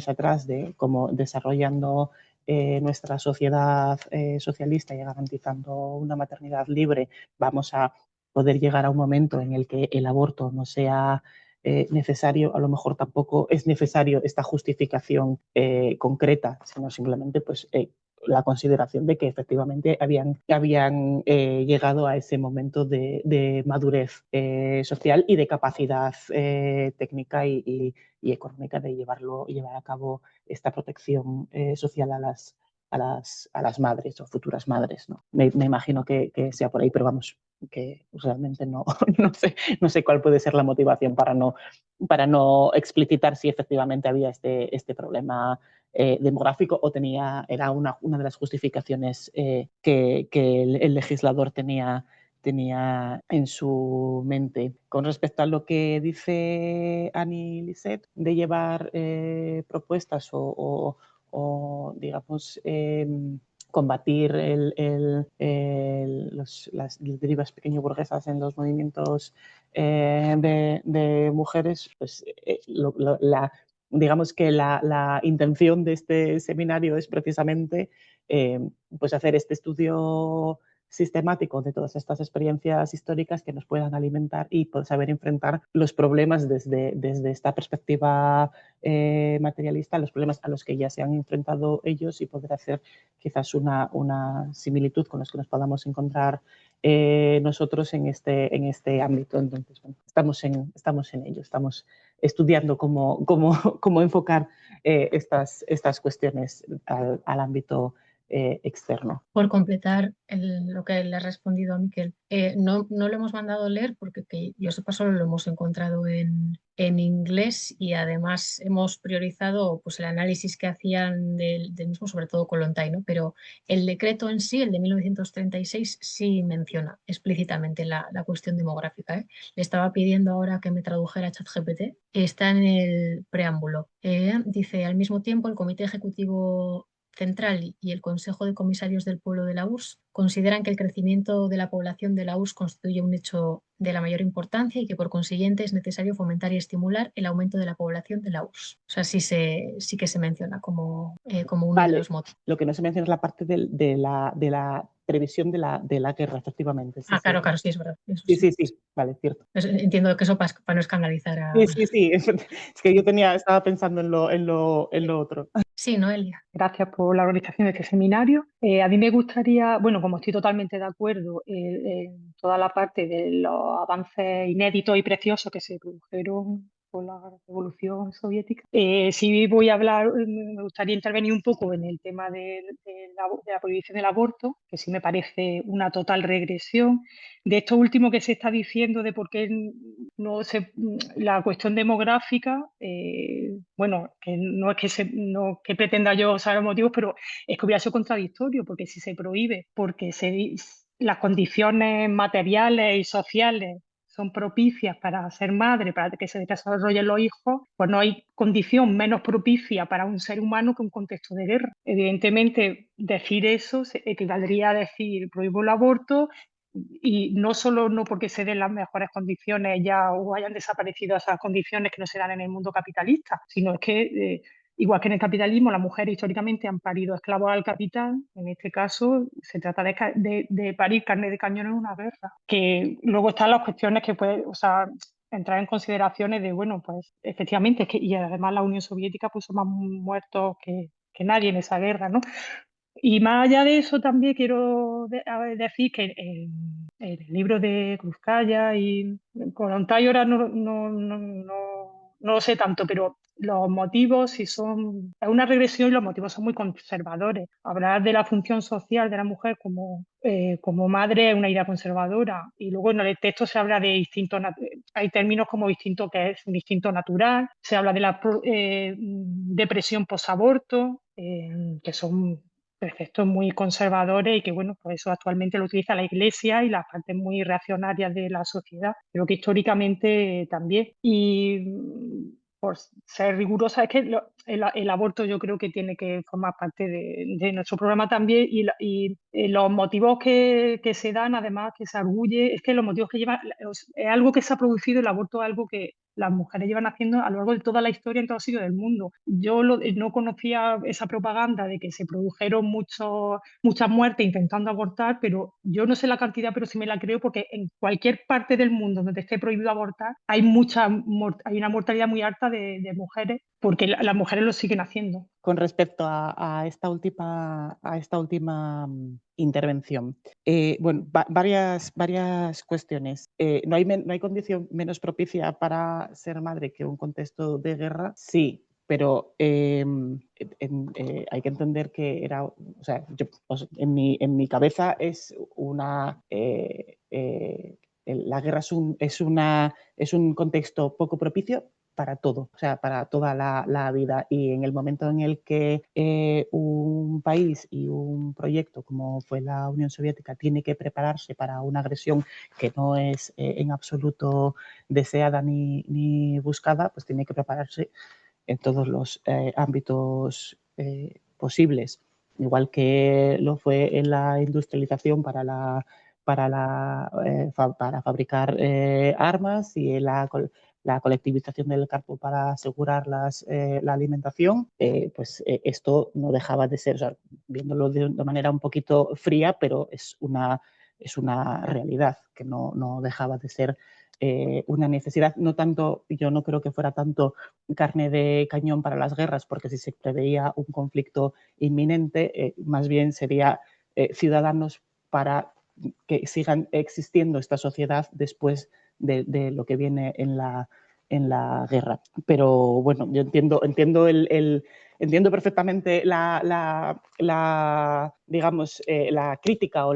atrás, de cómo desarrollando nuestra sociedad socialista y garantizando una maternidad libre, vamos a poder llegar a un momento en el que el aborto no sea necesario. A lo mejor tampoco es necesario esta justificación concreta, sino simplemente pues la consideración de que efectivamente habían llegado a ese momento de madurez social y de capacidad técnica y económica de llevar a cabo esta protección social a las madres o futuras madres, ¿no? Me imagino que sea por ahí, pero vamos, que realmente no, no sé cuál puede ser la motivación para no explicitar si efectivamente había este problema demográfico o era una de las justificaciones que el legislador tenía en su mente. Con respecto a lo que dice Annie Lisset de llevar propuestas o digamos, combatir las derivas pequeño burguesas en los movimientos de mujeres, pues digamos que la intención de este seminario es precisamente pues hacer este estudio sistemático de todas estas experiencias históricas que nos puedan alimentar y poder saber enfrentar los problemas desde esta perspectiva materialista, los problemas a los que ya se han enfrentado ellos y poder hacer quizás una similitud con los que nos podamos encontrar nosotros en este ámbito. Entonces, bueno, estamos en ello, estamos estudiando cómo enfocar estas cuestiones al ámbito externo. Por completar lo que le has respondido a Miquel, no lo hemos mandado a leer porque que yo sepa solo lo hemos encontrado en inglés y además hemos priorizado pues, el análisis que hacían del mismo, sobre todo Kollontai, ¿no? Pero el decreto en sí, el de 1936, sí menciona explícitamente la cuestión demográfica, ¿eh? Le estaba pidiendo ahora que me tradujera ChatGPT, está en el preámbulo. Dice, al mismo tiempo, el Comité Ejecutivo Central y el Consejo de Comisarios del Pueblo de la URSS consideran que el crecimiento de la población de la URSS constituye un hecho de la mayor importancia y que por consiguiente es necesario fomentar y estimular el aumento de la población de la URSS. O sea, sí que se menciona como uno de los motivos. Lo que no se menciona es la parte de la previsión de la guerra, efectivamente. Sí, claro, sí, es verdad. Sí, vale, cierto. Entiendo que eso para no escandalizar a... Sí, es que yo estaba pensando en lo otro. Sí, Noelia. Gracias por la organización de este seminario. A mí me gustaría, bueno, como estoy totalmente de acuerdo en toda la parte de los avances inéditos y preciosos que se produjeron con la Revolución Soviética, sí voy a hablar, me gustaría intervenir un poco en el tema de la prohibición del aborto, que sí me parece una total regresión. De esto último que se está diciendo de por qué la cuestión demográfica, bueno, que no es que pretenda yo saber los motivos, pero es que hubiera sido contradictorio, porque si se prohíbe, porque las condiciones materiales y sociales son propicias para ser madre, para que se desarrollen los hijos, pues no hay condición menos propicia para un ser humano que un contexto de guerra. Evidentemente, decir eso equivaldría a decir prohíbo el aborto, y no solo no porque se den las mejores condiciones ya o hayan desaparecido esas condiciones que no se dan en el mundo capitalista, sino es que igual que en el capitalismo, las mujeres históricamente han parido esclavos al capital. En este caso, se trata de parir carne de cañón en una guerra. Que luego están las cuestiones que pueden, o sea, entrar en consideraciones de, bueno, pues efectivamente, y además la Unión Soviética puso más muertos que nadie en esa guerra, ¿no? Y más allá de eso, también quiero decir que el libro de Krúpskaya y Kollontai ahora no lo sé tanto, pero los motivos es una regresión y los motivos son muy conservadores. Hablar de la función social de la mujer como madre es una idea conservadora. Y luego en el texto se habla de instinto, hay términos como instinto, que es un instinto natural, se habla de la depresión posaborto, que son preceptos muy conservadores y que, bueno, pues eso actualmente lo utiliza la Iglesia y las partes muy reaccionarias de la sociedad. Creo que históricamente también. Y por ser rigurosa, es que el aborto yo creo que tiene que formar parte de nuestro programa también, y los motivos que se dan, además, que se arguye, es que los motivos que llevan, es algo que se ha producido, el aborto es algo que las mujeres llevan haciendo a lo largo de toda la historia en todos los sitios del mundo. Yo no conocía esa propaganda de que se produjeron muchas muertes intentando abortar, pero yo no sé la cantidad, pero sí me la creo, porque en cualquier parte del mundo donde esté prohibido abortar hay una mortalidad muy alta de mujeres, porque las mujeres lo siguen haciendo. con respecto a esta última intervención. Bueno, varias cuestiones. No hay condición menos propicia para ser madre que un contexto de guerra, sí, pero hay que entender que era, o sea, en mi cabeza es una... la guerra es un contexto poco propicio para todo, o sea, para toda la vida. Y en el momento en el que un país y un proyecto como fue la Unión Soviética tiene que prepararse para una agresión que no es en absoluto deseada ni buscada, pues tiene que prepararse en todos los ámbitos posibles. Igual que lo fue en la industrialización para fabricar armas y en la colectivización del campo para asegurar la alimentación, pues esto no dejaba de ser, o sea, viéndolo de manera un poquito fría, pero es una realidad que no dejaba de ser una necesidad. No tanto, yo no creo que fuera tanto carne de cañón para las guerras, porque si se preveía un conflicto inminente, más bien sería ciudadanos para que sigan existiendo esta sociedad después de lo que viene en la guerra. Pero bueno, yo entiendo perfectamente digamos, la crítica o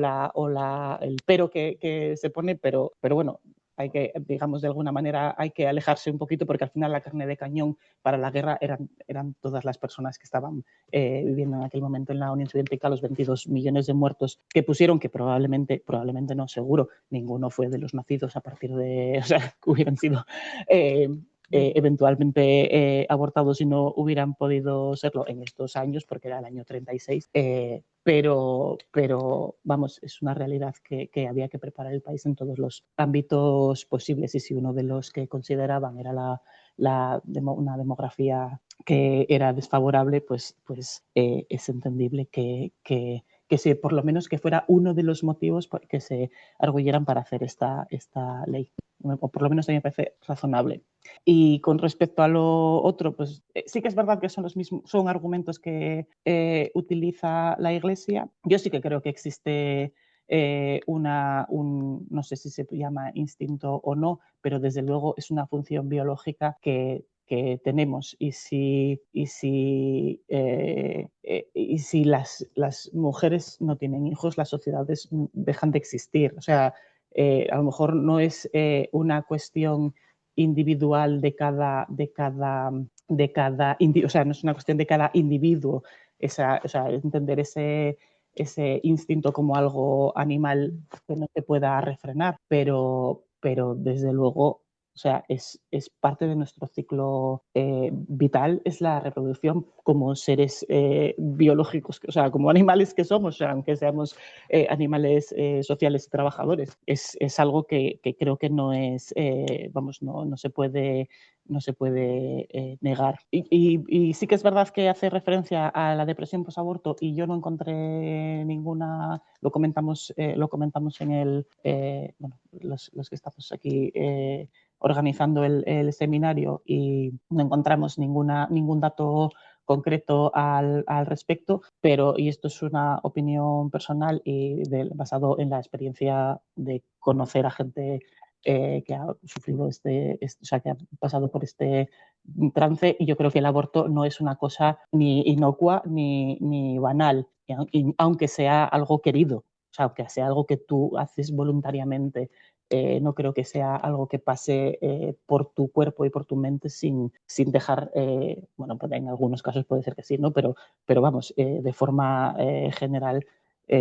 el pero que se pone, pero bueno, hay que, digamos, de alguna manera hay que alejarse un poquito, porque al final la carne de cañón para la guerra eran todas las personas que estaban viviendo en aquel momento en la Unión Soviética, los 22 millones de muertos que pusieron, que probablemente no, seguro, ninguno fue de los nacidos a partir de, o sea, que hubieran sido eventualmente abortados si no hubieran podido serlo en estos años, porque era el año 36. Pero vamos, es una realidad que había que preparar el país en todos los ámbitos posibles, y si uno de los que consideraban era una demografía que era desfavorable, pues es entendible que por lo menos que fuera uno de los motivos que se arguyeran para hacer esta ley, o por lo menos a mí me parece razonable. Y con respecto a lo otro, pues sí que es verdad que son argumentos que utiliza la Iglesia. Yo sí que creo que existe no sé si se llama instinto o no, pero desde luego es una función biológica que tenemos, y si las mujeres no tienen hijos, las sociedades dejan de existir. O sea, a lo mejor no es una cuestión individual de cada o sea, no es una cuestión de cada individuo, o sea, entender ese instinto como algo animal que no se pueda refrenar, pero desde luego, o sea, es parte de nuestro ciclo vital, es la reproducción como seres biológicos, o sea, como animales que somos, o sea, aunque seamos animales sociales y trabajadores. Es algo que creo que no es, vamos, no se puede negar. Y sí que es verdad que hace referencia a la depresión posaborto, y yo no encontré ninguna, lo comentamos en el, bueno, los que estamos aquí organizando el seminario, y no encontramos ningún dato concreto al respecto, y esto es una opinión personal y basado en la experiencia de conocer a gente que ha sufrido o sea, que ha pasado por este trance, y yo creo que el aborto no es una cosa ni inocua ni banal, aunque sea algo querido, o sea, aunque sea algo que tú haces voluntariamente. No creo que sea algo que pase por tu cuerpo y por tu mente sin dejar, bueno, pues en algunos casos puede ser que sí, ¿no? Pero vamos, de forma general,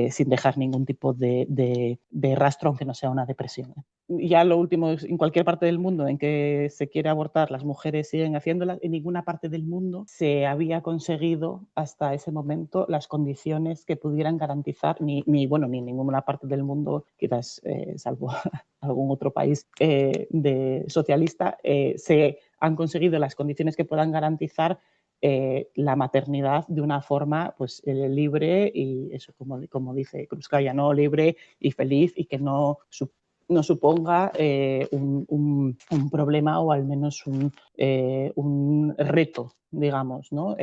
sin dejar ningún tipo de rastro, aunque no sea una depresión. Ya lo último, en cualquier parte del mundo en que se quiere abortar, las mujeres siguen haciéndolas. En ninguna parte del mundo se había conseguido hasta ese momento las condiciones que pudieran garantizar, ni en ninguna parte del mundo, quizás salvo algún otro país socialista, se han conseguido las condiciones que puedan garantizar la maternidad de una forma pues libre, y eso, como dice Krúpskaya, ¿no? Libre y feliz, y que no no suponga un problema o al menos un reto, digamos, ¿no?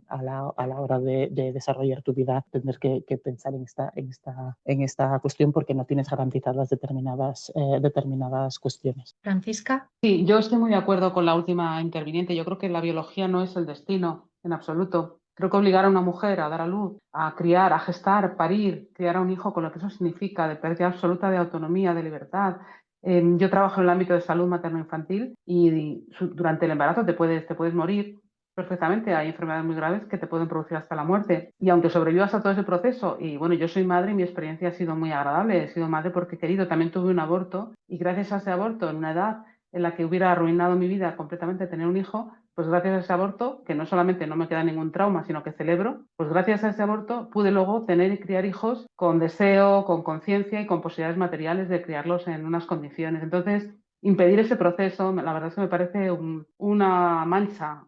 A la hora de desarrollar tu vida, tener que pensar en esta cuestión porque no tienes garantizadas determinadas cuestiones. Francisca. Sí, yo estoy muy de acuerdo con la última interviniente. Yo creo que la biología no es el destino en absoluto. Creo que obligar a una mujer a dar a luz, a criar, a gestar, parir, criar a un hijo con lo que eso significa, de pérdida absoluta de autonomía, de libertad. Yo trabajo en el ámbito de salud materno-infantil y durante el embarazo te puedes morir perfectamente. Hay enfermedades muy graves que te pueden producir hasta la muerte. Y aunque sobrevivas a todo ese proceso, y bueno, yo soy madre y mi experiencia ha sido muy agradable. He sido madre porque he querido. También tuve un aborto y gracias a ese aborto en una edad en la que hubiera arruinado mi vida completamente tener un hijo, pues gracias a ese aborto, que no solamente no me queda ningún trauma, sino que celebro, pues gracias a ese aborto pude luego tener y criar hijos con deseo, con conciencia y con posibilidades materiales de criarlos en unas condiciones. Entonces, impedir ese proceso, la verdad es que me parece una mancha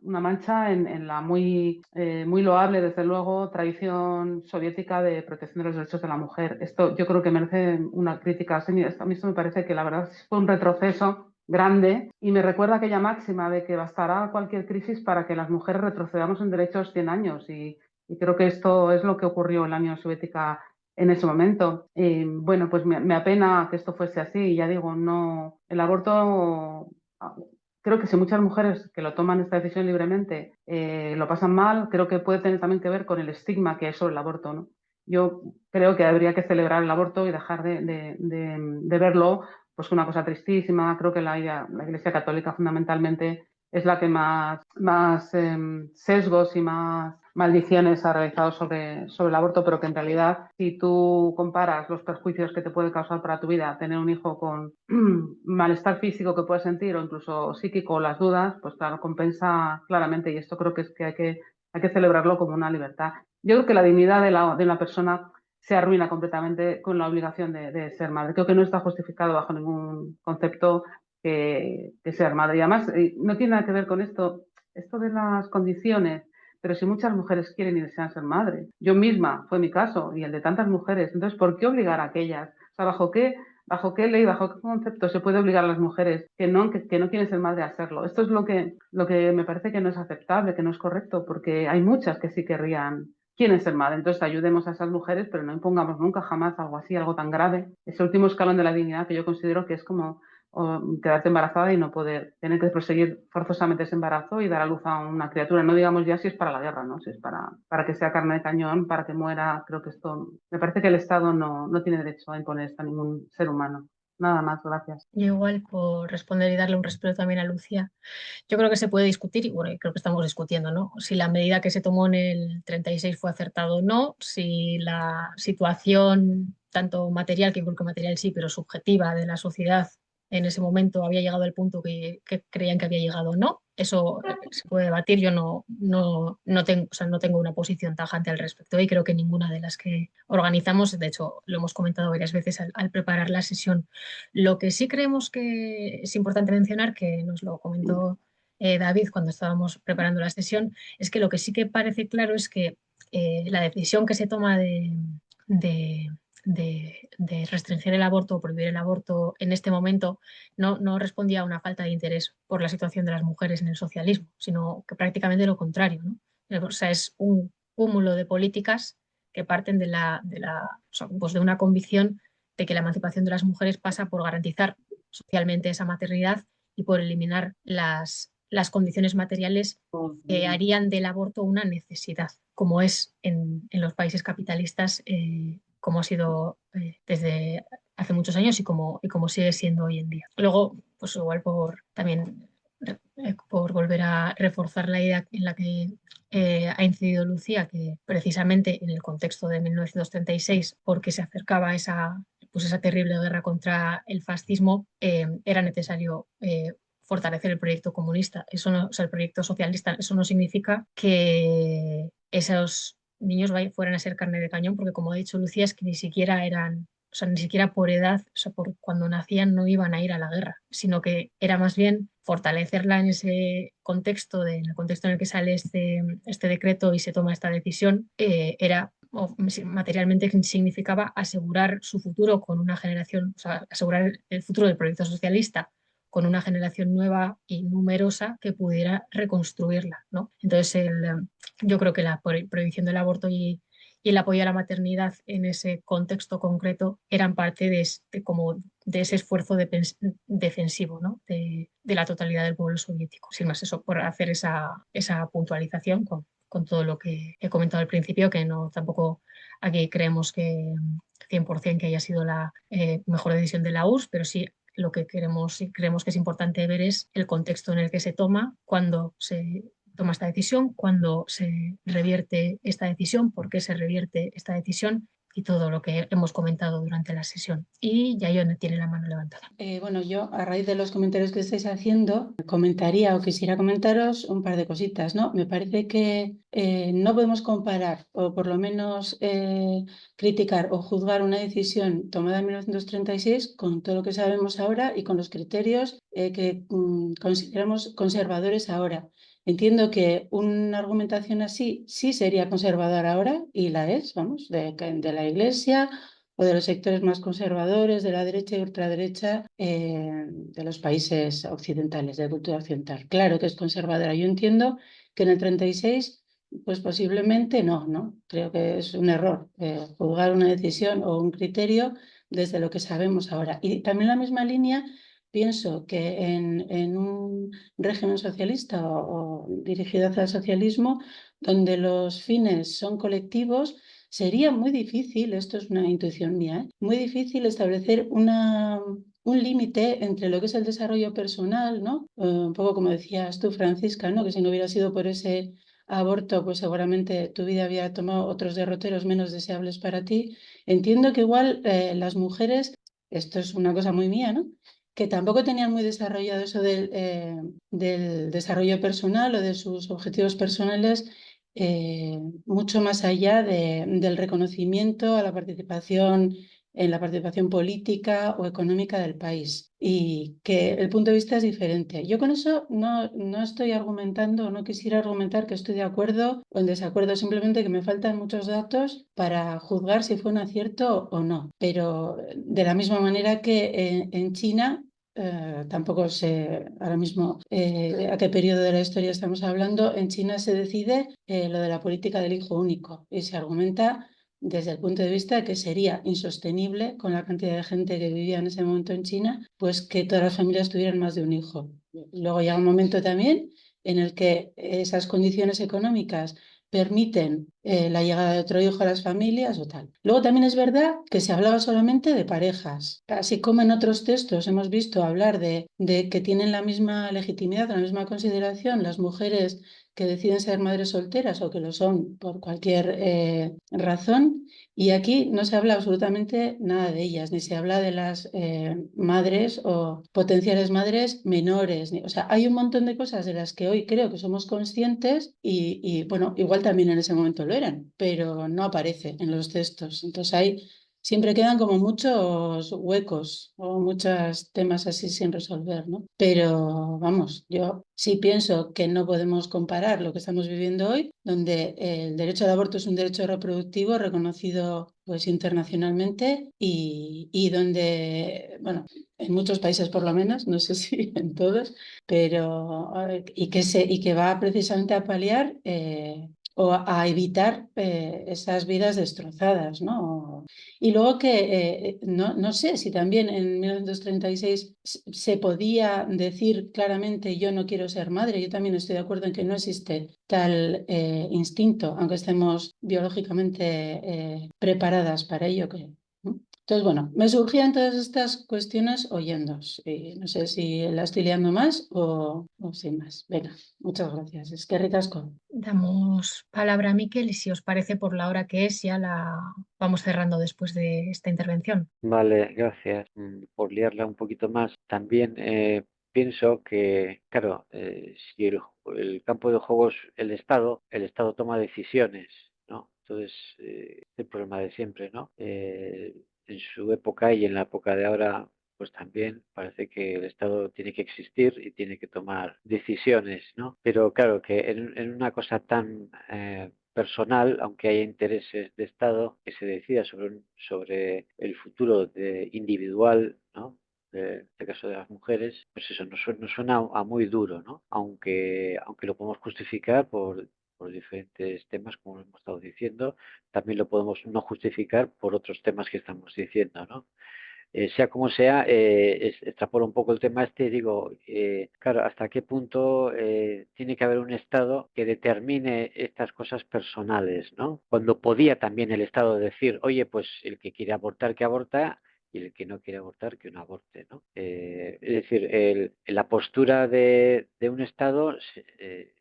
en la muy loable, desde luego, tradición soviética de protección de los derechos de la mujer. Esto yo creo que merece una crítica. A mí esto me parece que la verdad fue un retroceso grande y me recuerda aquella máxima de que bastará cualquier crisis para que las mujeres retrocedamos en derechos 100 años y creo que esto es lo que ocurrió en la Unión Soviética en ese momento. Bueno, pues me apena que esto fuese así. Ya digo, no, el aborto, creo que si muchas mujeres que lo toman esta decisión libremente lo pasan mal, creo que puede tener también que ver con el estigma que hay sobre el aborto, ¿no? Yo creo que habría que celebrar el aborto y dejar de verlo pues una cosa tristísima. Creo que la Iglesia Católica fundamentalmente es la que más sesgos y más maldiciones ha realizado sobre el aborto, pero que en realidad si tú comparas los perjuicios que te puede causar para tu vida tener un hijo con malestar físico que puedes sentir o incluso psíquico, las dudas, pues claro, compensa claramente y esto creo que es que hay que celebrarlo como una libertad. Yo creo que la dignidad de la persona se arruina completamente con la obligación de ser madre. Creo que no está justificado bajo ningún concepto que ser madre. Y además, no tiene nada que ver con esto de las condiciones, pero si muchas mujeres quieren y desean ser madres. Yo misma, fue mi caso, y el de tantas mujeres. Entonces, ¿por qué obligar a aquellas? O sea, ¿bajo qué ley, bajo qué concepto se puede obligar a las mujeres que no quieren ser madre a hacerlo? Esto es lo que me parece que no es aceptable, que no es correcto, porque hay muchas que sí quieren ser madre. Entonces ayudemos a esas mujeres, pero no impongamos nunca jamás algo así, algo tan grave. Ese último escalón de la dignidad que yo considero que es como quedarte embarazada y no poder tener que proseguir forzosamente ese embarazo y dar a luz a una criatura. No digamos ya si es para la guerra, ¿no? Si es para que sea carne de cañón, para que muera. Creo que esto, me parece que el Estado no tiene derecho a imponer esto a ningún ser humano. Nada más, gracias. Y igual por responder y darle un respeto también a Lucía. Yo creo que se puede discutir, y bueno, creo que estamos discutiendo, ¿no? Si la medida que se tomó en el 36 fue acertada o no, si la situación, tanto material, que creo que material sí, pero subjetiva de la sociedad en ese momento había llegado al punto que creían que había llegado o no. Eso se puede debatir. Yo no tengo una posición tajante al respecto y creo que ninguna de las que organizamos, de hecho, lo hemos comentado varias veces al preparar la sesión. Lo que sí creemos que es importante mencionar, que nos lo comentó David cuando estábamos preparando la sesión, es que lo que sí que parece claro es que la decisión que se toma de, de restringir el aborto o prohibir el aborto en este momento no respondía a una falta de interés por la situación de las mujeres en el socialismo, sino que prácticamente lo contrario, ¿no? O sea, es un cúmulo de políticas que parten pues de una convicción de que la emancipación de las mujeres pasa por garantizar socialmente esa maternidad y por eliminar las condiciones materiales que harían del aborto una necesidad, como es en los países capitalistas, como ha sido desde hace muchos años y como sigue siendo hoy en día. Luego, pues igual por volver a reforzar la idea en la que ha incidido Lucía, que precisamente en el contexto de 1936, porque se acercaba esa terrible guerra contra el fascismo, era necesario fortalecer el proyecto comunista, o sea, el proyecto socialista. Eso no significa que esos niños fueran a ser carne de cañón, porque como ha dicho Lucía, es que ni siquiera eran, o sea, ni siquiera por edad, o sea, por cuando nacían no iban a ir a la guerra, sino que era más bien fortalecerla en ese contexto, en el contexto en el que sale este decreto y se toma esta decisión, era materialmente significaba asegurar su futuro con una generación, o sea, asegurar el futuro del proyecto socialista con una generación nueva y numerosa que pudiera reconstruirla, ¿no? Entonces, yo creo que la prohibición del aborto y el apoyo a la maternidad en ese contexto concreto eran parte como de ese esfuerzo defensivo, ¿no? de la totalidad del pueblo soviético. Sin más, eso, por hacer esa puntualización con todo lo que he comentado al principio, que no tampoco aquí creemos que 100% que haya sido la mejor decisión de la URSS, pero sí lo que queremos y creemos que es importante ver es el contexto en el que se toma, cuando se toma esta decisión, cuando se revierte esta decisión, por qué se revierte esta decisión y todo lo que hemos comentado durante la sesión. Y Yayone tiene la mano levantada. Bueno, yo a raíz de los comentarios que estáis haciendo, comentaría o quisiera comentaros un par de cositas, ¿no? Me parece que no podemos comparar o por lo menos criticar o juzgar una decisión tomada en 1936 con todo lo que sabemos ahora y con los criterios que consideramos conservadores ahora. Entiendo que una argumentación así sí sería conservadora ahora, y la es, vamos, de la Iglesia o de los sectores más conservadores, de la derecha y ultraderecha de los países occidentales, de cultura occidental. Claro que es conservadora. Yo entiendo que en el 36, pues posiblemente no. Creo que es un error juzgar una decisión o un criterio desde lo que sabemos ahora. Y también la misma línea. Pienso que en un régimen socialista o dirigido hacia el socialismo, donde los fines son colectivos, sería muy difícil, esto es una intuición mía, muy difícil establecer un límite entre lo que es el desarrollo personal, ¿no? Un poco como decías tú, Francisca, ¿no? Que si no hubiera sido por ese aborto, pues seguramente tu vida había tomado otros derroteros menos deseables para ti. Entiendo que igual las mujeres, esto es una cosa muy mía, ¿no? Que tampoco tenían muy desarrollado eso del desarrollo personal o de sus objetivos personales, mucho más allá del reconocimiento a la participación en la participación política o económica del país, y que el punto de vista es diferente. Yo con eso no estoy argumentando, no quisiera argumentar que estoy de acuerdo o en desacuerdo, simplemente que me faltan muchos datos para juzgar si fue un acierto o no. Pero de la misma manera que en China, tampoco sé ahora mismo a qué periodo de la historia estamos hablando. En China se decide lo de la política del hijo único y se argumenta desde el punto de vista de que sería insostenible con la cantidad de gente que vivía en ese momento en China, pues que todas las familias tuvieran más de un hijo. Luego llega un momento también en el que esas condiciones económicas permiten la llegada de otro hijo a las familias o tal. Luego también es verdad que se hablaba solamente de parejas, así como en otros textos hemos visto hablar de que tienen la misma legitimidad, la misma consideración las mujeres que deciden ser madres solteras o que lo son por cualquier razón. Y aquí no se habla absolutamente nada de ellas, ni se habla de las madres o potenciales madres menores. O sea, hay un montón de cosas de las que hoy creo que somos conscientes y bueno, igual también en ese momento lo eran, pero no aparece en los textos. Entonces ahí siempre quedan como muchos huecos o muchos temas así sin resolver, ¿no? Pero vamos, yo sí pienso que no podemos comparar lo que estamos viviendo hoy, donde el derecho al aborto es un derecho reproductivo reconocido pues internacionalmente y donde, bueno, en muchos países por lo menos, no sé si en todos, pero y que va precisamente a paliar o a evitar esas vidas destrozadas, ¿no? Y luego que no sé si también en 1936 se podía decir claramente yo no quiero ser madre. Yo también estoy de acuerdo en que no existe tal instinto, aunque estemos biológicamente preparadas para ello, creo, ¿no? Entonces, bueno, me surgían todas estas cuestiones oyéndos. No sé si la estoy liando más o sin más. Venga, muchas gracias. Es que ricasco. Damos palabra a Miquel y si os parece por la hora que es ya la vamos cerrando después de esta intervención. Vale, gracias por liarla un poquito más. También pienso que, claro, si el campo de juegos, el Estado toma decisiones, ¿no? Entonces, el problema de siempre, ¿no? En su época y en la época de ahora, pues también parece que el Estado tiene que existir y tiene que tomar decisiones, ¿no? Pero claro, que en una cosa tan personal, aunque haya intereses de Estado, que se decida sobre el futuro individual, ¿no? En este caso de las mujeres, pues eso nos suena a muy duro, ¿no? Aunque lo podemos justificar por diferentes temas, como hemos estado diciendo, también lo podemos no justificar por otros temas que estamos diciendo, ¿no? Sea como sea, extrapolo un poco el tema y digo, claro, hasta qué punto tiene que haber un Estado que determine estas cosas personales, ¿no? Cuando podía también el Estado decir, oye, pues el que quiere abortar, que aborta, y el que no quiere abortar, que no aborte, ¿no? Es decir, la postura de un Estado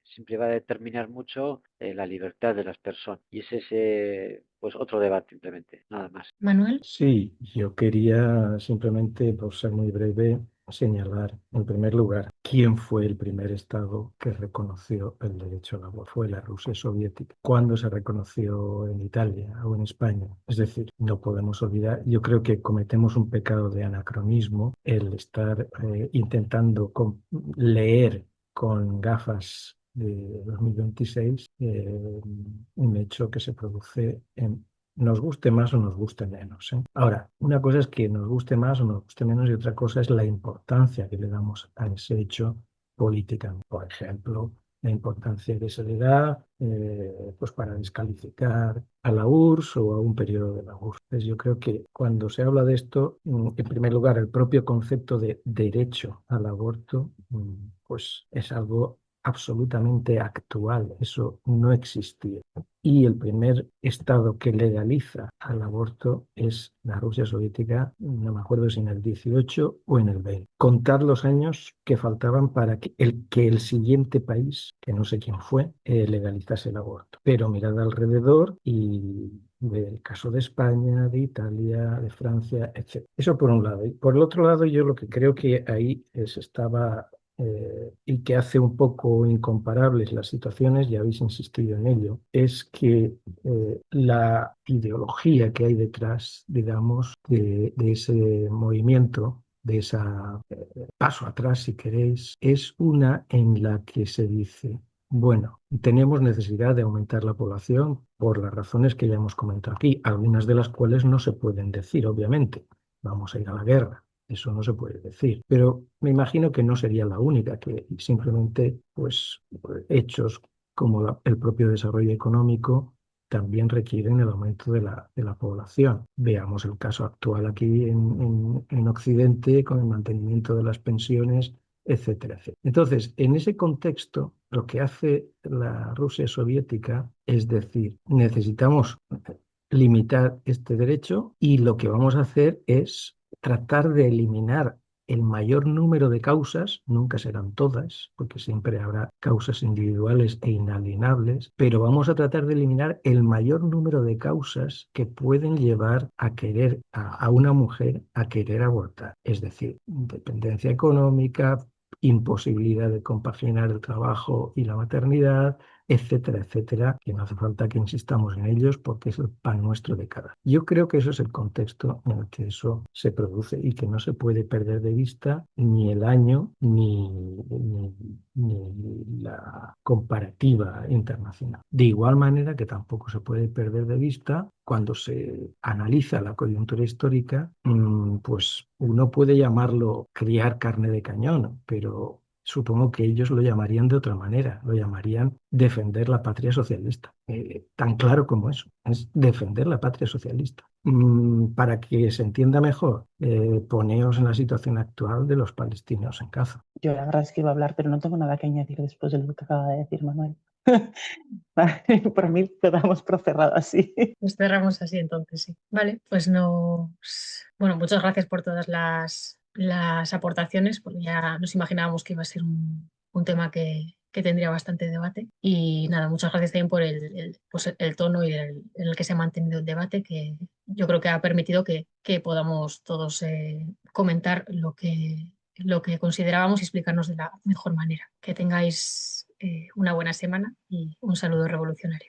siempre va a determinar mucho la libertad de las personas. Y ese es pues otro debate simplemente, nada más. Manuel. Sí, yo quería simplemente, por ser muy breve, señalar, en primer lugar, quién fue el primer Estado que reconoció el derecho al aborto. Fue la Rusia soviética. ¿Cuándo se reconoció en Italia o en España? Es decir, no podemos olvidar, yo creo que cometemos un pecado de anacronismo el estar intentando leer con gafas de 2026 un hecho que se produce nos guste más o nos guste menos, ¿eh? Ahora, una cosa es que nos guste más o nos guste menos y otra cosa es la importancia que le damos a ese hecho política. Por ejemplo, la importancia que se le da pues para descalificar a la URSS o a un periodo de la URSS. Entonces, yo creo que cuando se habla de esto, en primer lugar, el propio concepto de derecho al aborto pues es algo absolutamente actual. Eso no existía. Y el primer estado que legaliza al aborto es la Rusia soviética, no me acuerdo si en el 18 o en el 20. Contar los años que faltaban para que el siguiente país, que no sé quién fue, legalizase el aborto. Pero mirad alrededor y del caso de España, de Italia, de Francia, etc. Eso por un lado. Y por el otro lado, yo lo que creo que ahí se estaba y que hace un poco incomparables las situaciones, ya habéis insistido en ello, es que la ideología que hay detrás, digamos, de ese movimiento, de ese paso atrás, si queréis, es una en la que se dice, bueno, tenemos necesidad de aumentar la población por las razones que ya hemos comentado aquí, algunas de las cuales no se pueden decir, obviamente. Vamos a ir a la guerra. Eso no se puede decir, pero me imagino que no sería la única, que simplemente pues, hechos como el propio desarrollo económico también requieren el aumento de la población. Veamos el caso actual aquí en Occidente con el mantenimiento de las pensiones, etcétera, etcétera. Entonces, en ese contexto, lo que hace la Rusia soviética es decir, necesitamos limitar este derecho y lo que vamos a hacer es tratar de eliminar el mayor número de causas, nunca serán todas, porque siempre habrá causas individuales e inalienables, pero vamos a tratar de eliminar el mayor número de causas que pueden llevar a querer a una mujer a querer abortar, es decir, dependencia económica, imposibilidad de compaginar el trabajo y la maternidad, etcétera, etcétera, que no hace falta que insistamos en ellos porque es el pan nuestro de cada. Yo creo que eso es el contexto en el que eso se produce y que no se puede perder de vista ni el año ni la comparativa internacional. De igual manera que tampoco se puede perder de vista cuando se analiza la coyuntura histórica, pues uno puede llamarlo criar carne de cañón, pero supongo que ellos lo llamarían de otra manera, lo llamarían defender la patria socialista. Tan claro como eso, es defender la patria socialista. Para que se entienda mejor, poneos en la situación actual de los palestinos en Gaza. Yo la verdad es que iba a hablar, pero no tengo nada que añadir después de lo que acaba de decir Manuel. Por mí quedamos por cerrado así. Pues cerramos así entonces, sí. Vale, pues bueno, muchas gracias por todas las aportaciones, porque ya nos imaginábamos que iba a ser un tema que tendría bastante debate. Y nada, muchas gracias también por pues el tono y en el que se ha mantenido el debate, que yo creo que ha permitido que podamos todos comentar lo que considerábamos y explicarnos de la mejor manera. Que tengáis una buena semana y un saludo revolucionario.